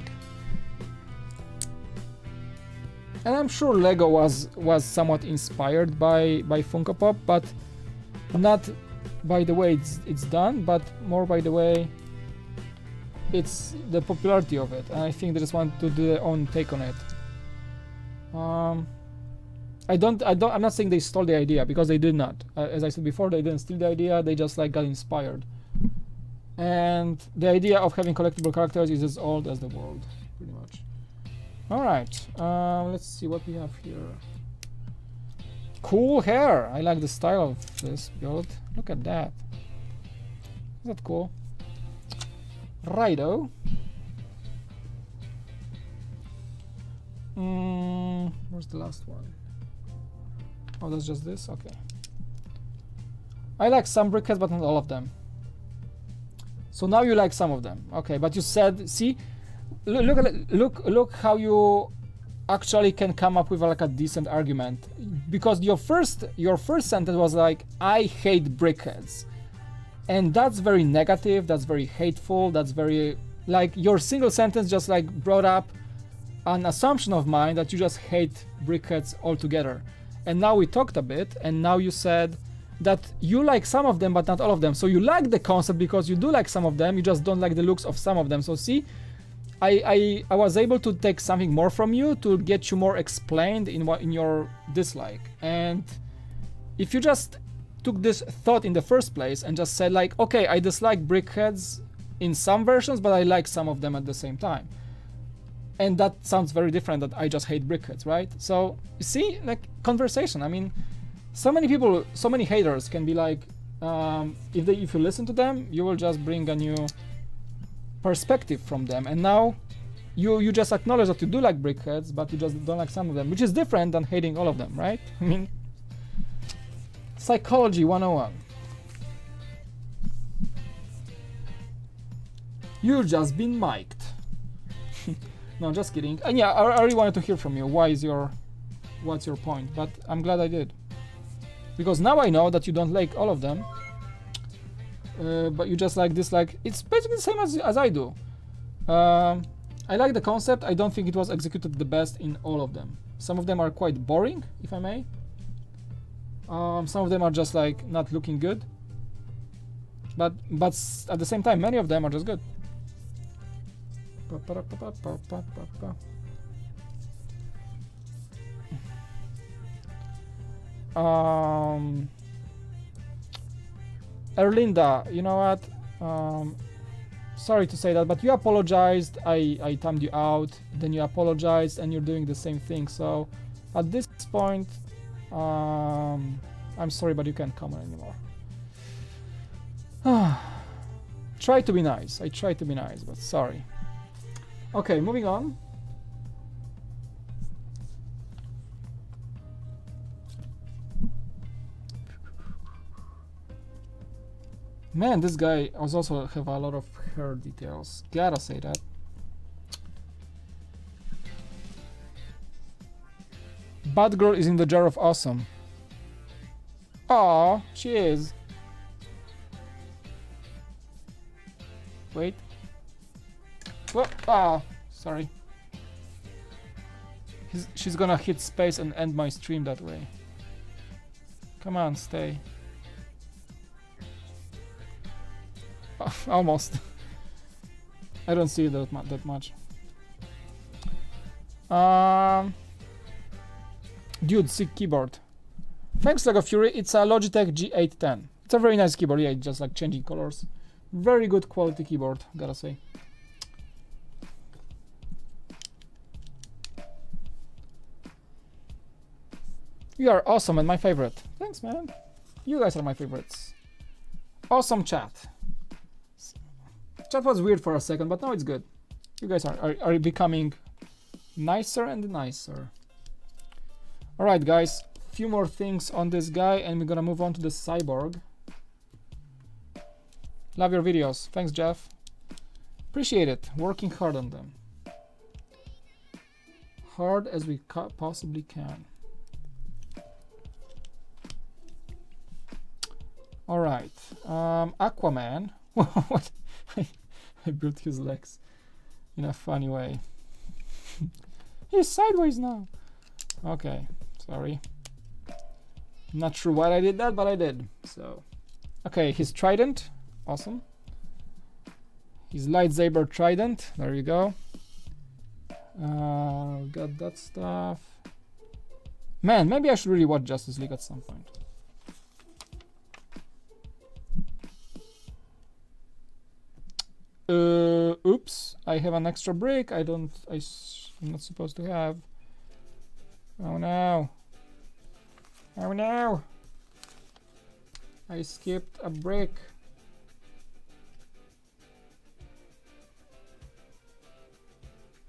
And I'm sure Lego was somewhat inspired by Funko Pop, but not by the way it's done, but more by the way it's the popularity of it. And I think they just want to do their own take on it. I'm not saying they stole the idea, because they did not. As I said before, they didn't steal the idea, they just like got inspired. And the idea of having collectible characters is as old as the world, pretty much. Alright, let's see what we have here. Cool hair! I like the style of this build. Look at that. Is that cool? Righto. Where's the last one? Oh, that's just this? Okay. I like some BrickHeadz, but not all of them. So now you like some of them. Okay, but you said, see, look how you actually can come up with like a decent argument, because your first sentence was like, I hate BrickHeadz, and that's very negative, that's very hateful, that's very like your single sentence just like brought up an assumption of mine that you just hate BrickHeadz altogether. And now we talked a bit, and now you said that you like some of them but not all of them. So you like the concept because you do like some of them, you just don't like the looks of some of them. So see, I was able to take something more from you to get you more explained in your dislike. And if you just took this thought in the first place and just said like, okay, I dislike BrickHeadz in some versions, but I like some of them at the same time. And that sounds very different that I just hate BrickHeadz, right? So you see, like conversation. I mean, so many people, so many haters can be like, if you listen to them, you will just bring a new perspective from them. And now you just acknowledge that you do like BrickHeadz, but you just don't like some of them, which is different than hating all of them, right? I mean, psychology 101. You've just been mic'd. No, just kidding. And yeah, I really wanted to hear from you. What's your point? But I'm glad I did, because now I know that you don't like all of them, but you just like dislike. It's basically the same as I do. I like the concept. I don't think it was executed the best in all of them. Some of them are quite boring, if I may. Some of them are just like not looking good. But at the same time, many of them are just good. Erlinda, you know what? Sorry to say that, but you apologized. I timed you out, then you apologized, and you're doing the same thing. So at this point, I'm sorry, but you can't comment anymore. Try to be nice. I try to be nice, but sorry. Okay, moving on. Man, this guy was also have a lot of hair details. Gotta say that. Bad girl is in the jar of awesome. Aw, she is. Wait. Well, ah, sorry. She's gonna hit space and end my stream that way. Come on, stay. Oh, almost. I don't see that much. Dude, sick keyboard. Thanks, Lego Fury. It's a Logitech G810. It's a very nice keyboard. Yeah, it's just like changing colors. Very good quality keyboard, gotta say. You are awesome and my favorite. Thanks, man. You guys are my favorites. Awesome chat. Chat was weird for a second, but now it's good. You guys are becoming nicer and nicer. Alright, guys. Few more things on this guy, and we're gonna move on to the Cyborg. Love your videos. Thanks, Jeff. Appreciate it. Working hard on them. Hard as we possibly can. Alright. Aquaman. What? I built his legs in a funny way. He's sideways now. Okay. Sorry. Not sure why I did that, but I did. So, okay, his trident, awesome. His lightsaber trident, there you go. Got that stuff. Man, maybe I should really watch Justice League at some point. Oops, I have an extra brick. I'm not supposed to have. Oh no. Oh no! I skipped a brick.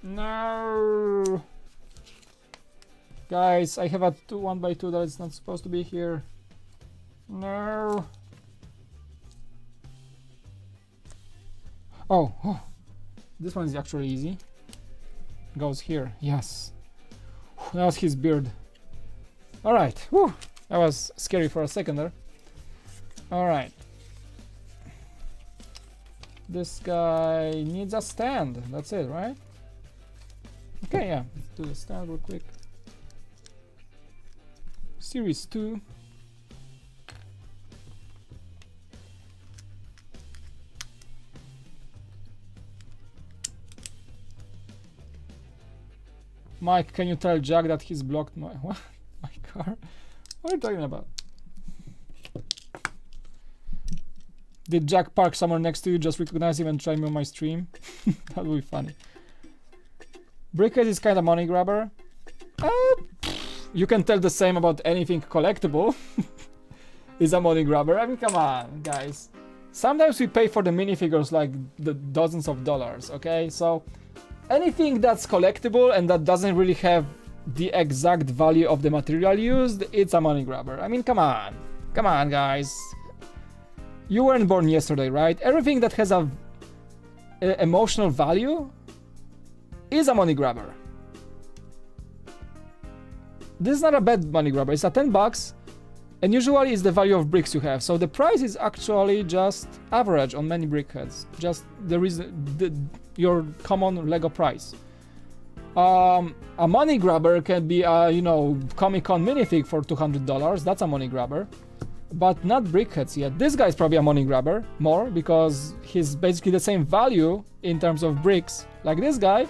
No! Guys, I have a 1x2 that is not supposed to be here. No! Oh, this one is actually easy. Goes here, yes. That was his beard. Alright, that was scary for a second there. Alright. This guy needs a stand, that's it, right? Okay, yeah, let's do the stand real quick. Series 2. Mike, can you tell Jack that he's blocked my... What? My car? What are you talking about? Did Jack park somewhere next to you, just recognize him and try me on my stream? That would be funny. BrickHeadz is kind of money grabber. You can tell the same about anything collectible. Is a money grabber. I mean, come on, guys. Sometimes we pay for the minifigures like the dozens of dollars, okay? So anything that's collectible and that doesn't really have the exact value of the material used, it's a money grabber. I mean, come on. Come on, guys. You weren't born yesterday, right? Everything that has a emotional value is a money grabber. This is not a bad money grabber. It's a 10 bucks, and usually it's the value of bricks you have. So the price is actually just average on many BrickHeadz. Just your common Lego price. A money grabber can be a, you know, Comic-Con minifig for $200. That's a money grabber. But not BrickHeadz yet. This guy is probably a money grabber more because he's basically the same value in terms of bricks like this guy.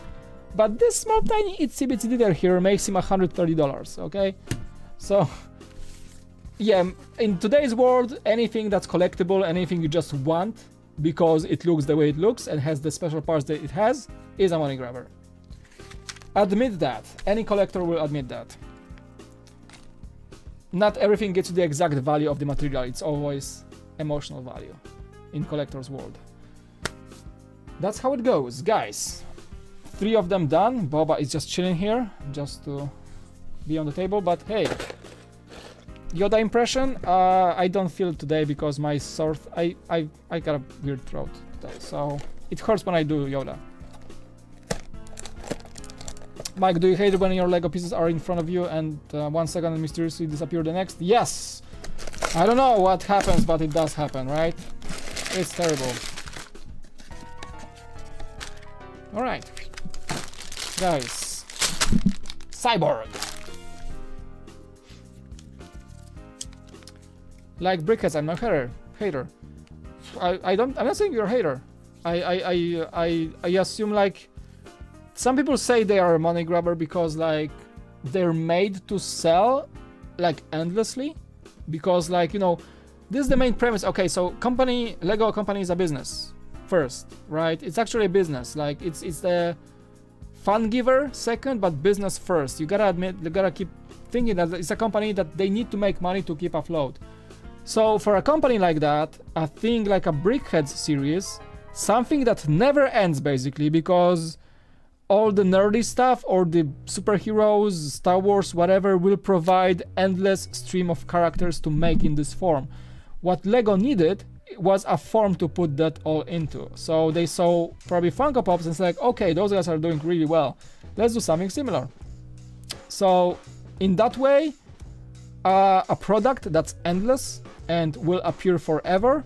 But this small tiny itsy bitsy detail here makes him $130, okay? So, yeah, in today's world, anything that's collectible, anything you just want because it looks the way it looks and has the special parts that it has, is a money grabber. Admit that. Any collector will admit that. Not everything gets you the exact value of the material. It's always emotional value in collector's world. That's how it goes, guys. 3 of them done. Boba is just chilling here, just to be on the table. But hey, Yoda impression. I don't feel it today because my sore. I got a weird throat today, so it hurts when I do Yoda. Mike, do you hate it when your Lego pieces are in front of you and 1 second and mysteriously disappear the next? Yes! I don't know what happens, but it does happen, right? It's terrible. Alright. Guys. Cyborg! Like BrickHeadz, I'm not a hater. I'm not saying you're a hater. I assume like some people say they are a money grabber because like they're made to sell like endlessly, because like, you know, this is the main premise. Okay, so Lego company is a business first, right? It's actually a business. Like it's the fun giver second, but business first. You gotta admit, you gotta keep thinking that it's a company that they need to make money to keep afloat. So for a company like that, a thing like a BrickHeadz series, something that never ends basically, because all the nerdy stuff or the superheroes, Star Wars, whatever, will provide endless stream of characters to make in this form. What Lego needed was a form to put that all into. So they saw probably Funko Pops and it's like, okay, those guys are doing really well. Let's do something similar. So in that way, a product that's endless and will appear forever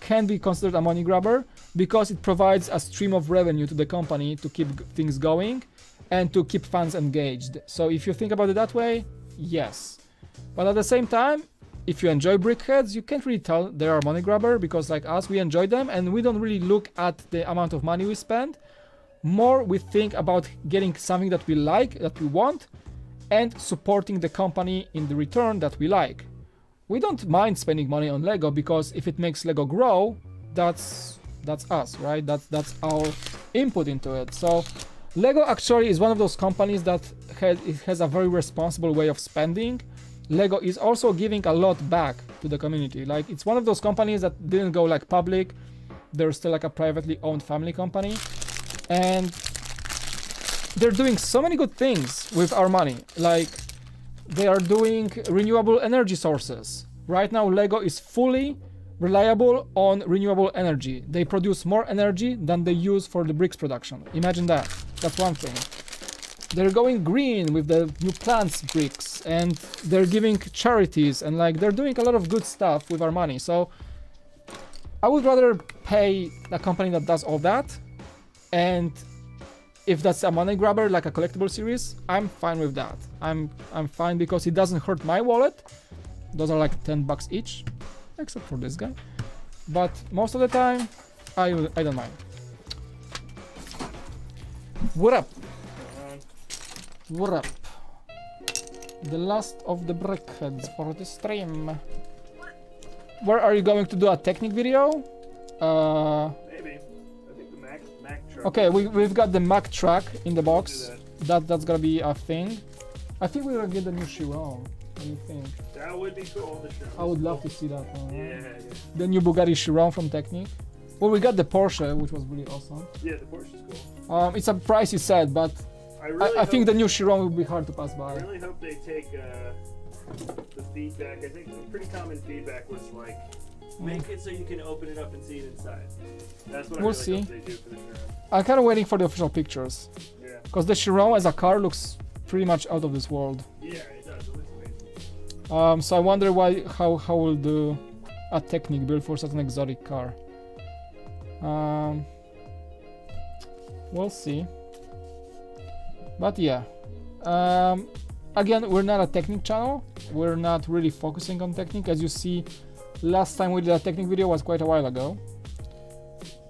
can be considered a money grabber, because it provides a stream of revenue to the company to keep things going and to keep fans engaged. So if you think about it that way, yes. But at the same time, if you enjoy BrickHeadz, you can't really tell they are a money grabber, because like us, we enjoy them and we don't really look at the amount of money we spend. More we think about getting something that we like, that we want, and supporting the company in the return that we like. We don't mind spending money on Lego, because if it makes Lego grow, that's us, right? That's our input into it. So Lego actually is one of those companies that has a very responsible way of spending. Lego is also giving a lot back to the community. Like, it's one of those companies that didn't go like public. They're still like a privately owned family company, and they're doing so many good things with our money. Like, they are doing renewable energy sources. Right now Lego is fully reliable on renewable energy. They produce more energy than they use for the bricks production. Imagine that. That's one thing. They're going green with the new plants bricks, and they're giving charities, and like they're doing a lot of good stuff with our money. So I would rather pay a company that does all that, and if that's a money grabber like a collectible series, I'm fine with that. I'm fine, because it doesn't hurt my wallet. Those are like $10 each, except for this guy. But most of the time, I don't mind. What up? What up? The last of the BrickHeadz for the stream. Where are you going to do a technique video? Maybe. I think the Mac truck. Okay, we've got the Mac truck in the box. That's gonna be a thing. I think we're gonna get the new Chiron. What do you think? That would be cool. The Chiron. I would love to see that one. Yeah, Right? yeah. The new Bugatti Chiron from Technique. Well, we got the Porsche, which was really awesome. Yeah, the Porsche's cool. It's a pricey set, but I think the new Chiron will be hard to pass by. I really hope they take the feedback. I think the pretty common feedback was like, make it so you can open it up and see it inside. That's what We'll I really hope they do for the Chiron. I'm kind of waiting for the official pictures. Yeah. Because the Chiron as a car looks pretty much out of this world. Yeah, it does. It looks amazing. So I wonder how we'll do a Technique build for such an exotic car. We'll see. But yeah, again, we're not a Technique channel. We're not really focusing on Technique. As you see, last time we did a Technique video was quite a while ago.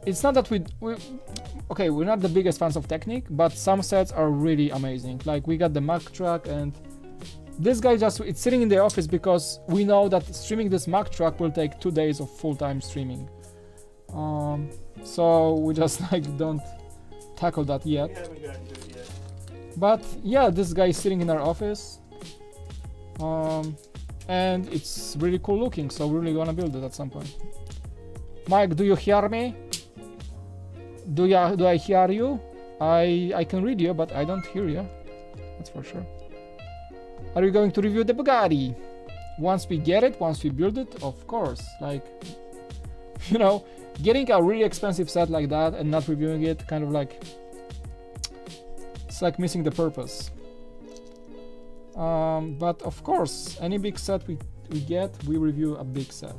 It's not that we're not the biggest fans of Technique, but some sets are really amazing. Like, we got the Mac truck, and this guy it's sitting in the office because we know that streaming this Mac truck will take 2 days of full-time streaming. So we just like don't tackle that yet. We haven't gotten to it yet. But yeah, this guy is sitting in our office, and it's really cool looking, so we're really gonna build it at some point. Mike, do you hear me? Do I hear you? I can read you, but I don't hear you. That's for sure. Are you going to review the Bugatti? Once we get it, once we build it, of course. Like, you know, getting a really expensive set like that and not reviewing it, kind of like, it's like missing the purpose. But of course, any big set we get, we review a big set.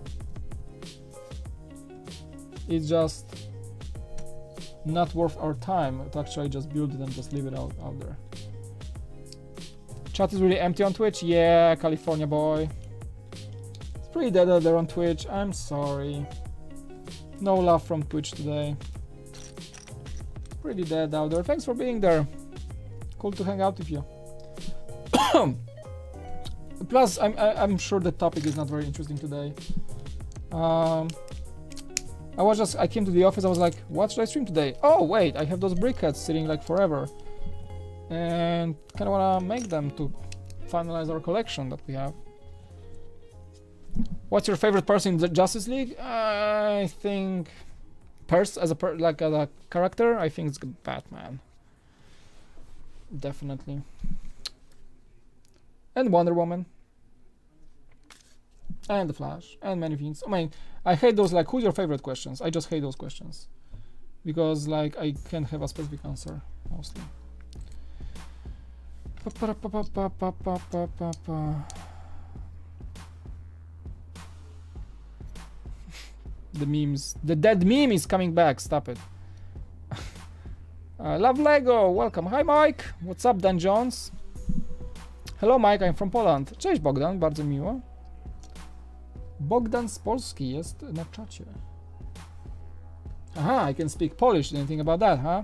It's just not worth our time to actually just build it and just leave it out there. Chat is really empty on Twitch. Yeah, California boy. It's pretty dead out there on Twitch. I'm sorry. No love from Twitch today. Pretty dead out there. Thanks for being there. Cool to hang out with you. Plus, I'm sure the topic is not very interesting today. I came to the office, I was like, what should I stream today? Oh wait, I have those BrickHeadz sitting like forever. And kinda wanna make them to finalize our collection that we have. What's your favorite person in the Justice League? I think as a character, I think it's Batman. Definitely. And Wonder Woman. And the Flash. And many things. I mean, I hate those like who's your favorite questions. I just hate those questions. Because like I can't have a specific answer mostly. The memes. The dead meme is coming back. Stop it. Love Lego. Welcome. Hi Mike. What's up Dan Jones? Hello Mike, I'm from Poland. Cześć Bogdan, bardzo miło. Bogdan z Polski jest na czacie. Aha, I can speak Polish. Didn't think about that, huh?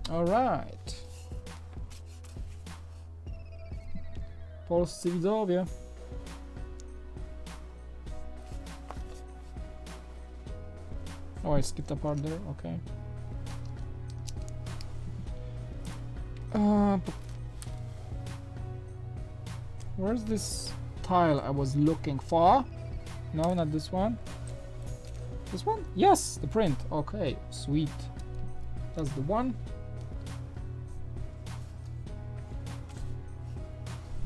Alright. Polscy widzowie. Oh, I skipped a part there. Okay. Where's this tile I was looking for? No, not this one. This one? Yes, the print. Okay, sweet. That's the one.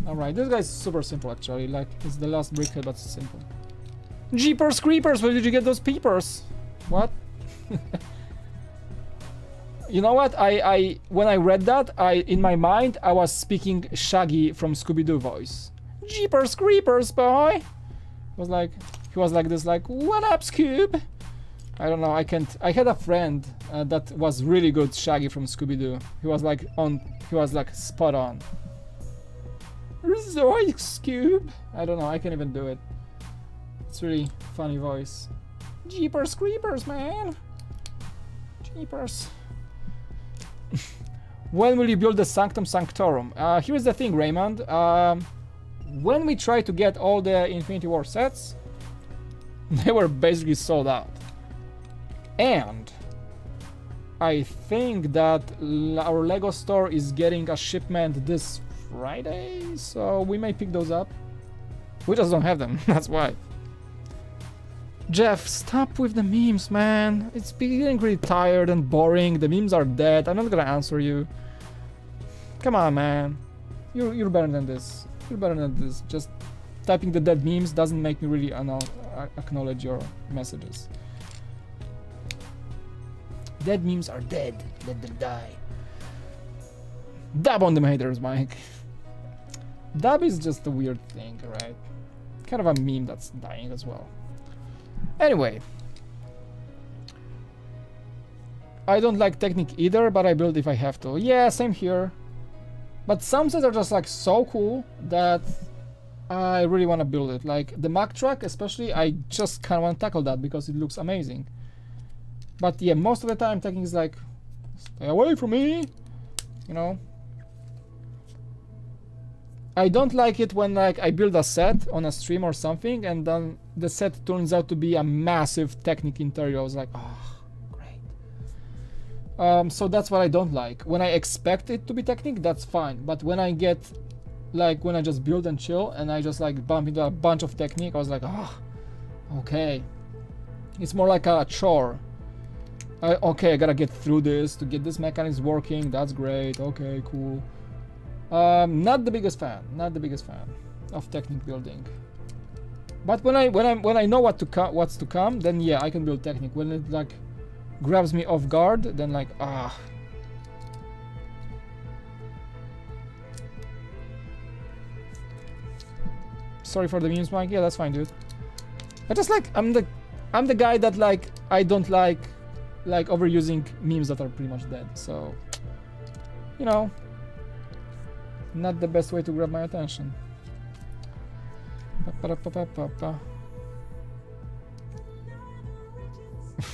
Alright, this guy's super simple actually. Like, it's the last BrickHeadz, but it's simple. Jeepers creepers, where did you get those peepers? What? You know what? When I read that, in my mind I was speaking Shaggy from Scooby-Doo voice. Jeepers creepers, boy. He was like this, like, what up, Scoob? I don't know. I can't. I had a friend that was really good Shaggy from Scooby-Doo. He was like spot on. Zoink, Scoob. I don't know. I can't even do it. It's really funny voice. Jeepers creepers, man. Jeepers. When will you build the Sanctum Sanctorum? Here's the thing, Raymond. When we tried to get all the Infinity War sets, they were basically sold out. And I think that our Lego store is getting a shipment this Friday, so we may pick those up. We just don't have them, that's why. Jeff, stop with the memes, man. It's getting really tired and boring. The memes are dead. I'm not gonna answer you. Come on, man. You're better than this. You're better than this. Just typing the dead memes doesn't make me really acknowledge your messages. Dead memes are dead. Let them die. Dab on them haters, Mike. Dab is just a weird thing, right? Kind of a meme that's dying as well. Anyway. I don't like Technic either, but I build if I have to. Yeah, same here. But some sets are just like so cool that I really want to build it. Like the Mack truck especially, I just kind of want to tackle that because it looks amazing. But yeah, most of the time Technic is like, stay away from me, you know. I don't like it when like I build a set on a stream or something and then the set turns out to be a massive Technic interior. I was like, oh, great. So that's what I don't like. When I expect it to be Technic, that's fine. But when I get, like, when I just build and chill and I just like bump into a bunch of Technic, I was like, oh, okay. It's more like a chore. Okay, I gotta get through this to get this mechanics working. That's great. Okay, cool. Not the biggest fan. Not the biggest fan of Technic building. But when I know what's to come, then yeah, I can build Technic. When it like grabs me off guard, then like ah. Sorry for the memes, Mike. Yeah, that's fine, dude. I just like I'm the guy that like I don't like overusing memes that are pretty much dead. So, you know, not the best way to grab my attention.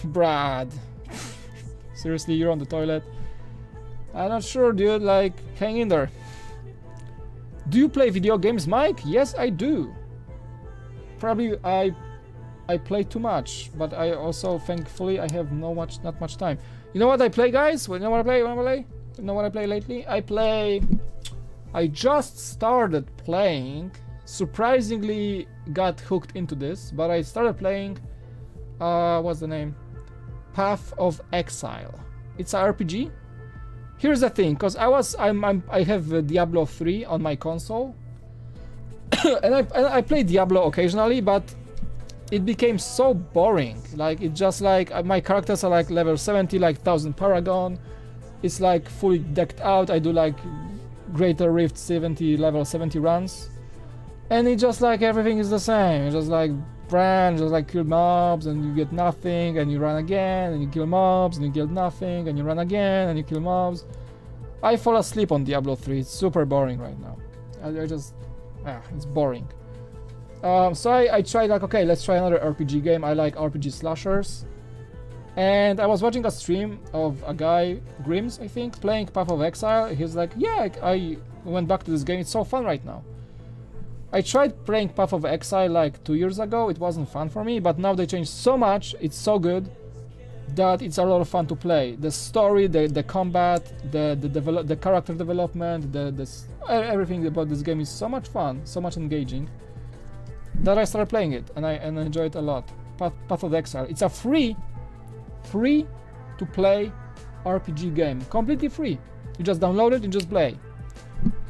Brad, seriously, you're on the toilet? I'm not sure, dude. Like, hang in there. Do you play video games, Mike? Yes, I do. Probably I play too much, but I also thankfully I have not much time. You know what I play, guys? You know what I play? You know what I play lately? I play I just started playing, surprisingly got hooked into this, but I started playing, what's the name? Path of Exile. It's an RPG. Here's the thing, cause I have Diablo 3 on my console, and I play Diablo occasionally, but it became so boring. Like it just like my characters are like level 70, like 1000 Paragon. It's like fully decked out. I do like Greater Rift 70 level 70 runs, and it just like everything is the same. It's just like branch, just like kill mobs and you get nothing, and you run again and you kill mobs and you get nothing, and you run again and you kill mobs. I fall asleep on Diablo 3. It's super boring right now. I just it's boring. So I tried like, okay, let's try another RPG game. I like RPG slashers. And I was watching a stream of a guy, Grims, I think, playing Path of Exile. He's like, yeah, I went back to this game. It's so fun right now. I tried playing Path of Exile like 2 years ago. It wasn't fun for me, but now they changed so much. It's so good that it's a lot of fun to play. The story, the combat, the character development, everything about this game is so much fun, so much engaging, that I started playing it, and I enjoy it a lot. Path of Exile. It's a free to play RPG game, completely free. You just download it and just play,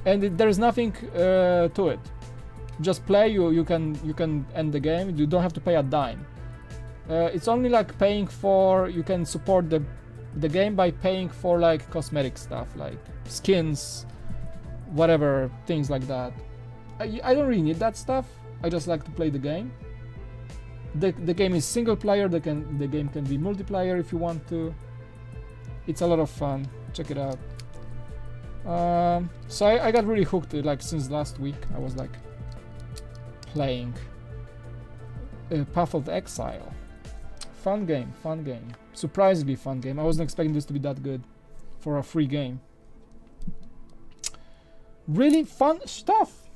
and there is nothing to it. Just play. You can end the game. You don't have to pay a dime. It's only like paying for, you can support the game by paying for like cosmetic stuff like skins, whatever, things like that. I don't really need that stuff. I just like to play the game. The game is single player. The game can be multiplayer if you want to. It's a lot of fun. Check it out. So I got really hooked like since last week. I was like playing Path of Exile. Fun game, fun game. Surprisingly fun game. I wasn't expecting this to be that good for a free game. Really fun stuff.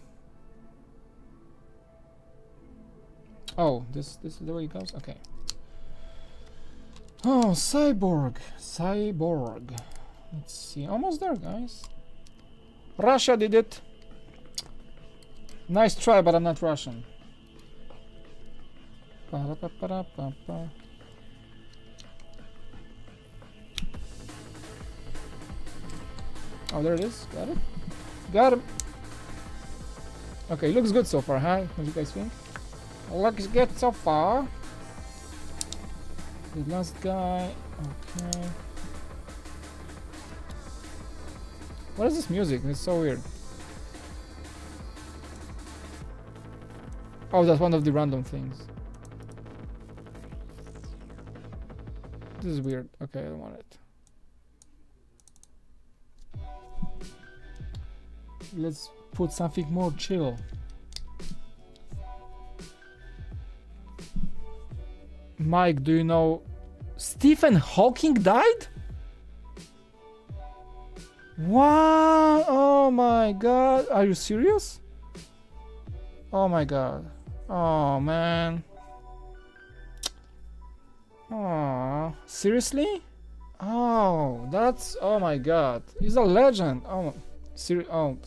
Oh, this is the way it goes? Okay. Oh, Cyborg. Let's see. Almost there, guys. Russia did it. Nice try, but I'm not Russian. Oh, there it is. Got it. Got him. Okay, looks good so far, huh? What do you guys think? Looks good so far. The last guy. Okay. What is this music? It's so weird. Oh, that's one of the random things. This is weird. Okay, I don't want it. Let's put something more chill. Mike, do you know Stephen Hawking died? What? Oh my god. Are you serious? Oh my god. Oh man. Oh, seriously? Oh, that's, oh my god. He's a legend. Oh, oh.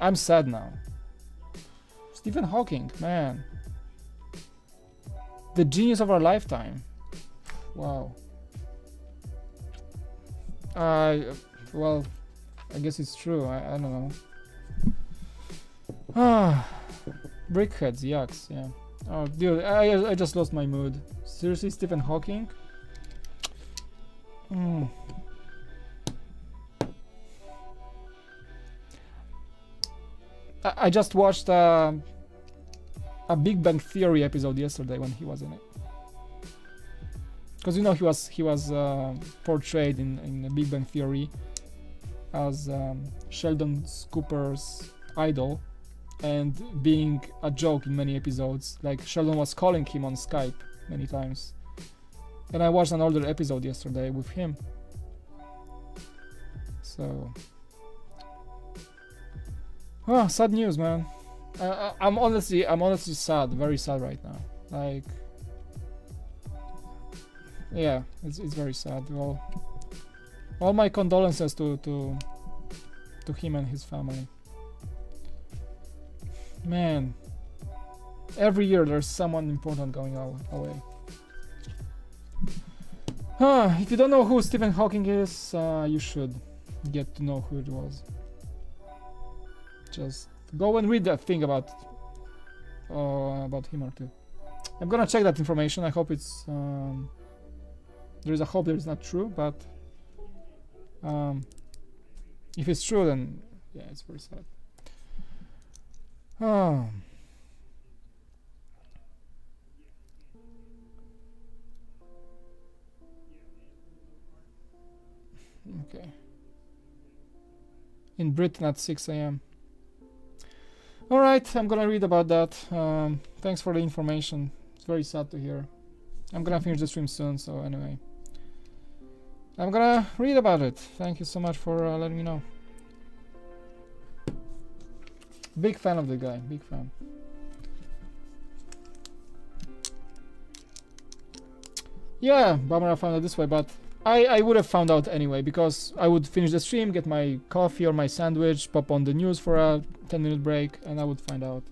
I'm sad now. Stephen Hawking, man. The genius of our lifetime. Wow. Well, I guess it's true. I don't know. Ah, BrickHeadz, yucks, yeah. Oh, dude, I just lost my mood. Seriously, Stephen Hawking? I just watched a Big Bang Theory episode yesterday when he was in it. Because you know he was portrayed in Big Bang Theory as Sheldon Cooper's idol, and being a joke in many episodes. Like Sheldon was calling him on Skype many times. And I watched an older episode yesterday with him. So, oh, sad news, man. I'm honestly sad, very sad right now. Like, yeah, it's very sad. Well, all my condolences to to him and his family. Man, every year there's someone important going away. If you don't know who Stephen Hawking is, you should get to know who it was. Just go and read that thing about him or two. I'm gonna check that information. I hope it's there's a hope that it's not true, but if it's true, then yeah, it's very sad. Okay. In Britain at 6 AM. Alright, I'm gonna read about that. Thanks for the information. It's very sad to hear. I'm gonna finish the stream soon, so anyway. I'm gonna read about it. Thank you so much for letting me know. Big fan of the guy, big fan. Yeah, bummer I found it this way, but I would have found out anyway, because I would finish the stream, get my coffee or my sandwich, pop on the news for a 10-minute break, and I would find out.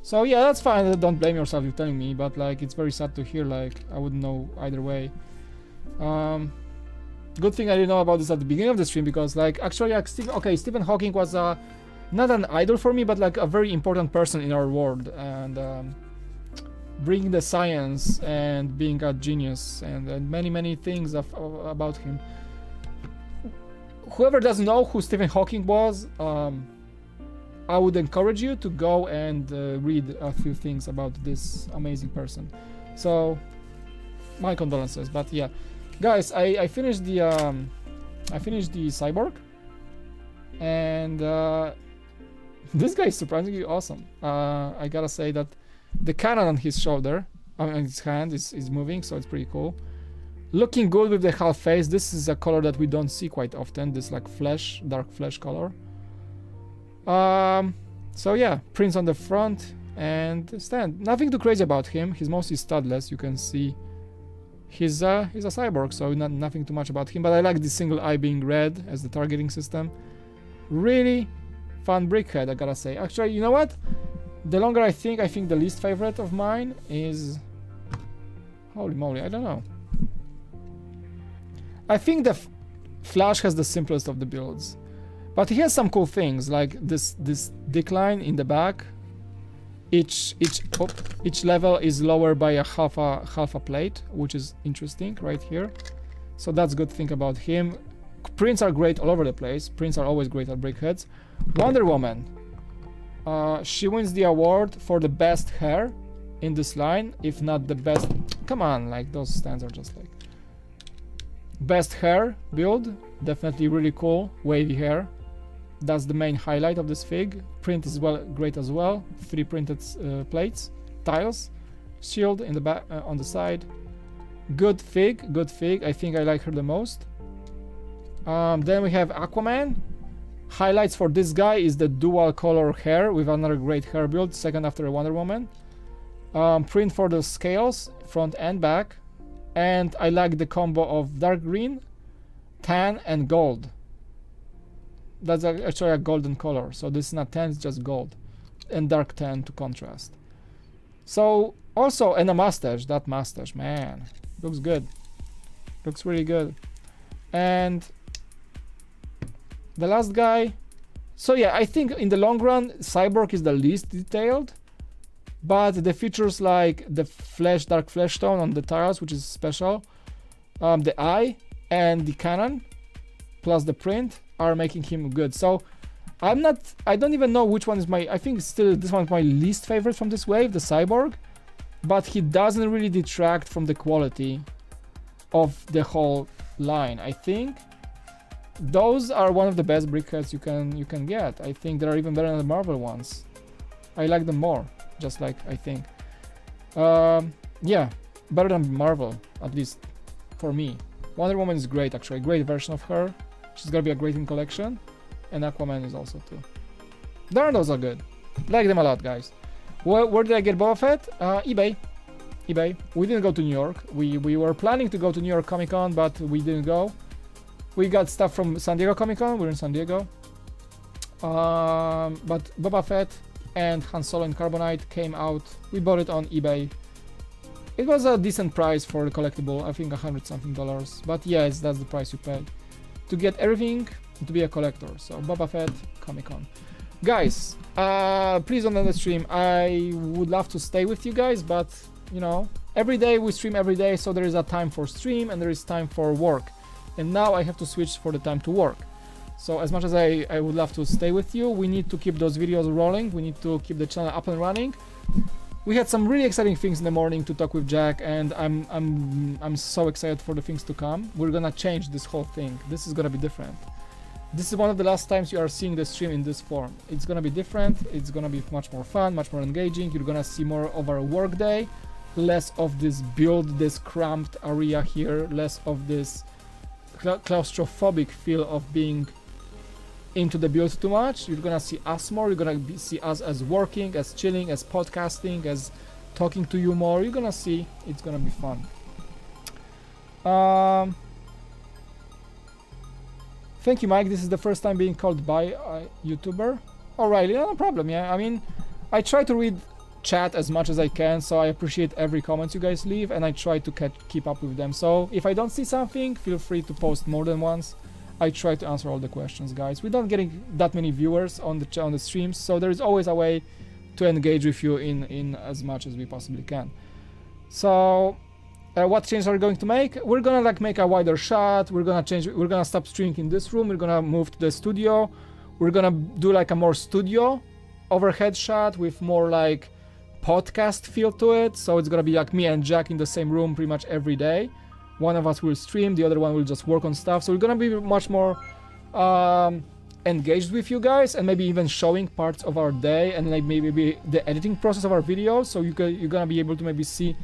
So yeah, that's fine. Don't blame yourself for telling me, but like it's very sad to hear. Like I wouldn't know either way. Good thing I didn't know about this at the beginning of the stream, because like actually like Stephen Hawking was not an idol for me, but like a very important person in our world, and bringing the science and being a genius and many things about him. Whoever doesn't know who Stephen Hawking was, I would encourage you to go and read a few things about this amazing person. So my condolences. But yeah, guys, I finished the Cyborg, and this guy is surprisingly awesome. I gotta say that the cannon on his shoulder, on his hand, is moving, so it's pretty cool. Looking good with the half face. This is a color that we don't see quite often. This like flesh, dark flesh color. So yeah, prints on the front and stand. Nothing too crazy about him. He's mostly studless. You can see he's a cyborg, so nothing too much about him. But I like this single eye being red as the targeting system. Really fun BrickHead, I gotta say. Actually, you know what? The longer I think the least favorite of mine is... Holy moly, I don't know. I think the Flash has the simplest of the builds. But he has some cool things, like this decline in the back. Each level is lower by a half a plate, which is interesting right here. So that's good thing about him. Prints are great all over the place. Prints are always great at BrickHeadz. Wonder Woman. She wins the award for the best hair in this line, if not the best. Come on, like those stands are just like best hair build. Definitely really cool, wavy hair. That's the main highlight of this fig. Print is great as well. 3 printed plates, tiles, shield in the back on the side. Good fig. I think I like her the most. Then we have Aquaman. Highlights for this guy is the dual color hair with another great hair build, second after Wonder Woman. Print for the scales, front and back. And I like the combo of dark green, tan and gold. That's actually a golden color, so this is not tan, it's just gold. And dark tan to contrast. So, also, and a mustache, that mustache, man. Looks good. Looks really good. And the last guy. So yeah, I think in the long run, Cyborg is the least detailed. But the features like the dark flesh tone on the tiles, which is special, the eye and the cannon, plus the print, are making him good. So I don't even know which one is I think still this one is my least favorite from this wave, the Cyborg. But he doesn't really detract from the quality of the whole line. I think those are one of the best BrickHeadz you can get. I think they are even better than the Marvel ones. I like them more, just like I think. Yeah, better than Marvel, at least for me. Wonder Woman is great, actually, a great version of her. She's gonna be a great in collection, and Aquaman is also too. Those are good. Like them a lot, guys. Where did I get Boba Fett? eBay. We didn't go to New York. We were planning to go to New York Comic Con, but we didn't go. We got stuff from San Diego Comic Con. We're in San Diego. But Boba Fett and Han Solo and Carbonite came out. We bought it on eBay. It was a decent price for the collectible, I think $100 something. But yes, that's the price you pay to get everything, to be a collector. So Boba Fett, Comic-Con. Guys, please don't end the stream. I would love to stay with you guys, but you know, every day we stream every day, so there is a time for stream and there is time for work. And now I have to switch for the time to work. So as much as I would love to stay with you, we need to keep those videos rolling. We need to keep the channel up and running. We had some really exciting things in the morning to talk with Jack, and I'm so excited for the things to come. We're gonna change this whole thing. This is gonna be different. This is one of the last times you are seeing the stream in this form. It's gonna be different. It's gonna be much more fun, much more engaging. You're gonna see more of our work day, less of this build, this cramped area here, less of this claustrophobic feel of being into the build too much. You're gonna see us more. You're gonna see us as working, as chilling, as podcasting, as talking to you more. You're gonna see it's gonna be fun. Thank you, Mike. This is the first time being called by a YouTuber. Alright, no problem. Yeah, I mean, I try to read chat as much as I can, so I appreciate every comment you guys leave, and I try to keep up with them. So if I don't see something, feel free to post more than once. I try to answer all the questions, guys. We're not getting that many viewers on the streams, so there is always a way to engage with you in as much as we possibly can. So what changes are we going to make? We're gonna like make a wider shot. We're gonna stop streaming in this room. We're gonna move to the studio. We're gonna do like a more studio overhead shot with more like podcast feel to it. So it's gonna be like me and Jack in the same room pretty much every day. One of us will stream, the other one will just work on stuff. So we're gonna be much more engaged with you guys, and maybe even showing parts of our day and like maybe the editing process of our videos. So you're gonna be able to maybe see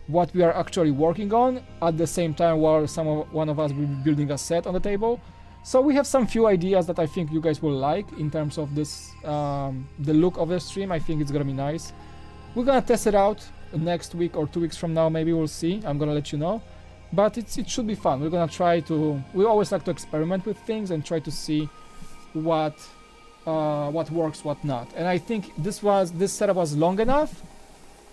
what we are actually working on at the same time while one of us will be building a set on the table. So we have some few ideas that I think you guys will like in terms of this, the look of the stream. I think it's gonna be nice. We're gonna test it out next week or 2 weeks from now, maybe we'll see. I'm gonna let you know. But it should be fun. We're gonna try to, we always like to experiment with things and try to see what works, what not. And I think this setup was long enough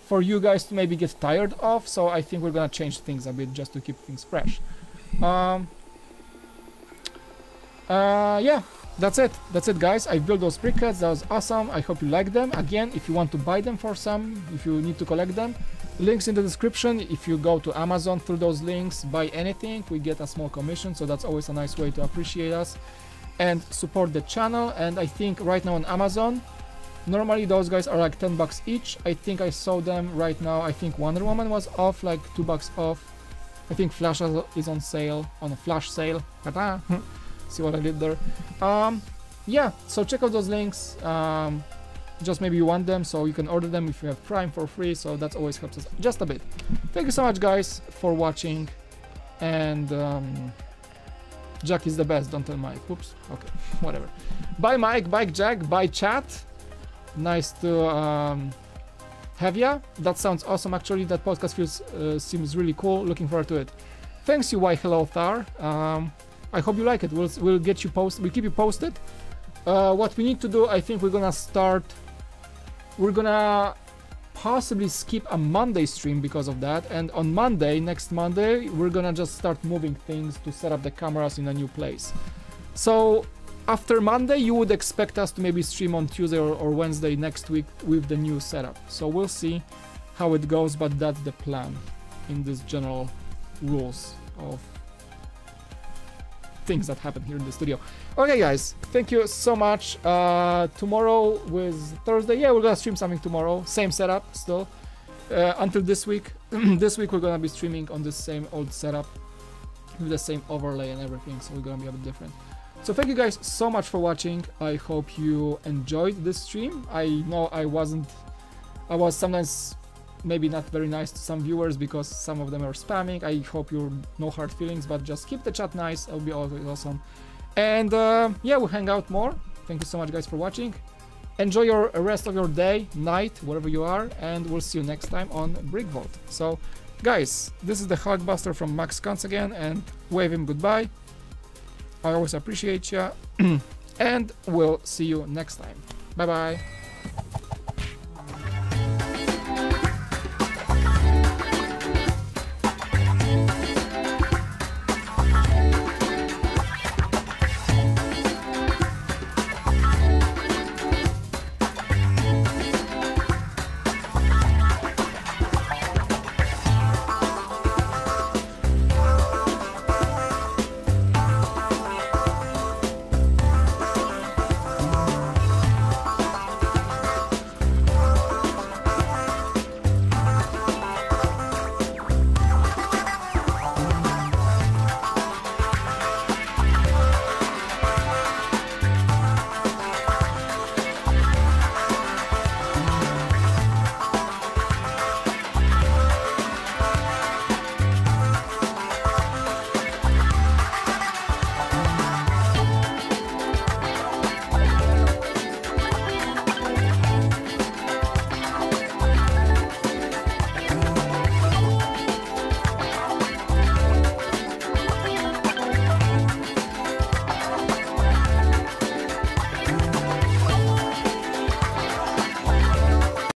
for you guys to maybe get tired of, so I think we're gonna change things a bit just to keep things fresh. Yeah, that's it guys. I built those BrickHeadz. That was awesome. I hope you like them. Again, if you want to buy them for some, if you need to collect them, links in the description. If you go to Amazon through those links, buy anything, we get a small commission, so that's always a nice way to appreciate us and support the channel. And I think right now on Amazon, normally those guys are like $10 each. I think I saw them right now. I think Wonder Woman was off, like $2 off. I think Flash is on sale, on a flash sale. See what I did there? Yeah, so check out those links. Just maybe you want them, so you can order them if you have Prime for free, so that always helps us just a bit. Thank you so much guys for watching, and Jack is the best, don't tell Mike. Oops, okay, whatever. Bye Mike, bye Jack, bye chat. Nice to have ya. That sounds awesome actually. That podcast seems really cool. Looking forward to it. Thanks you, why hello Thar. I hope you like it. We'll get you posted. We'll keep you posted. What we need to do, I think we're gonna possibly skip a Monday stream because of that, and on Monday, next Monday, we're gonna just start moving things to set up the cameras in a new place. So after Monday, you would expect us to maybe stream on Tuesday or Wednesday next week with the new setup. So we'll see how it goes, but that's the plan in this general rules of things that happen here in the studio. Okay guys, thank you so much. Tomorrow was Thursday. Yeah, we're gonna stream something tomorrow. Same setup still. Until this week. This week we're gonna be streaming on the same old setup with the same overlay and everything, so we're gonna be a bit different. So thank you guys so much for watching. I hope you enjoyed this stream. I know I was sometimes maybe not very nice to some viewers because some of them are spamming. I hope you're no hard feelings, but just keep the chat nice. It'll be always awesome. And yeah, we'll hang out more. Thank you so much guys for watching. Enjoy your rest of your day, night, wherever you are, and we'll see you next time on BrickVault. So guys, this is the Hulkbuster from Max Cons again, and wave him goodbye. I always appreciate ya. And we'll see you next time. Bye bye.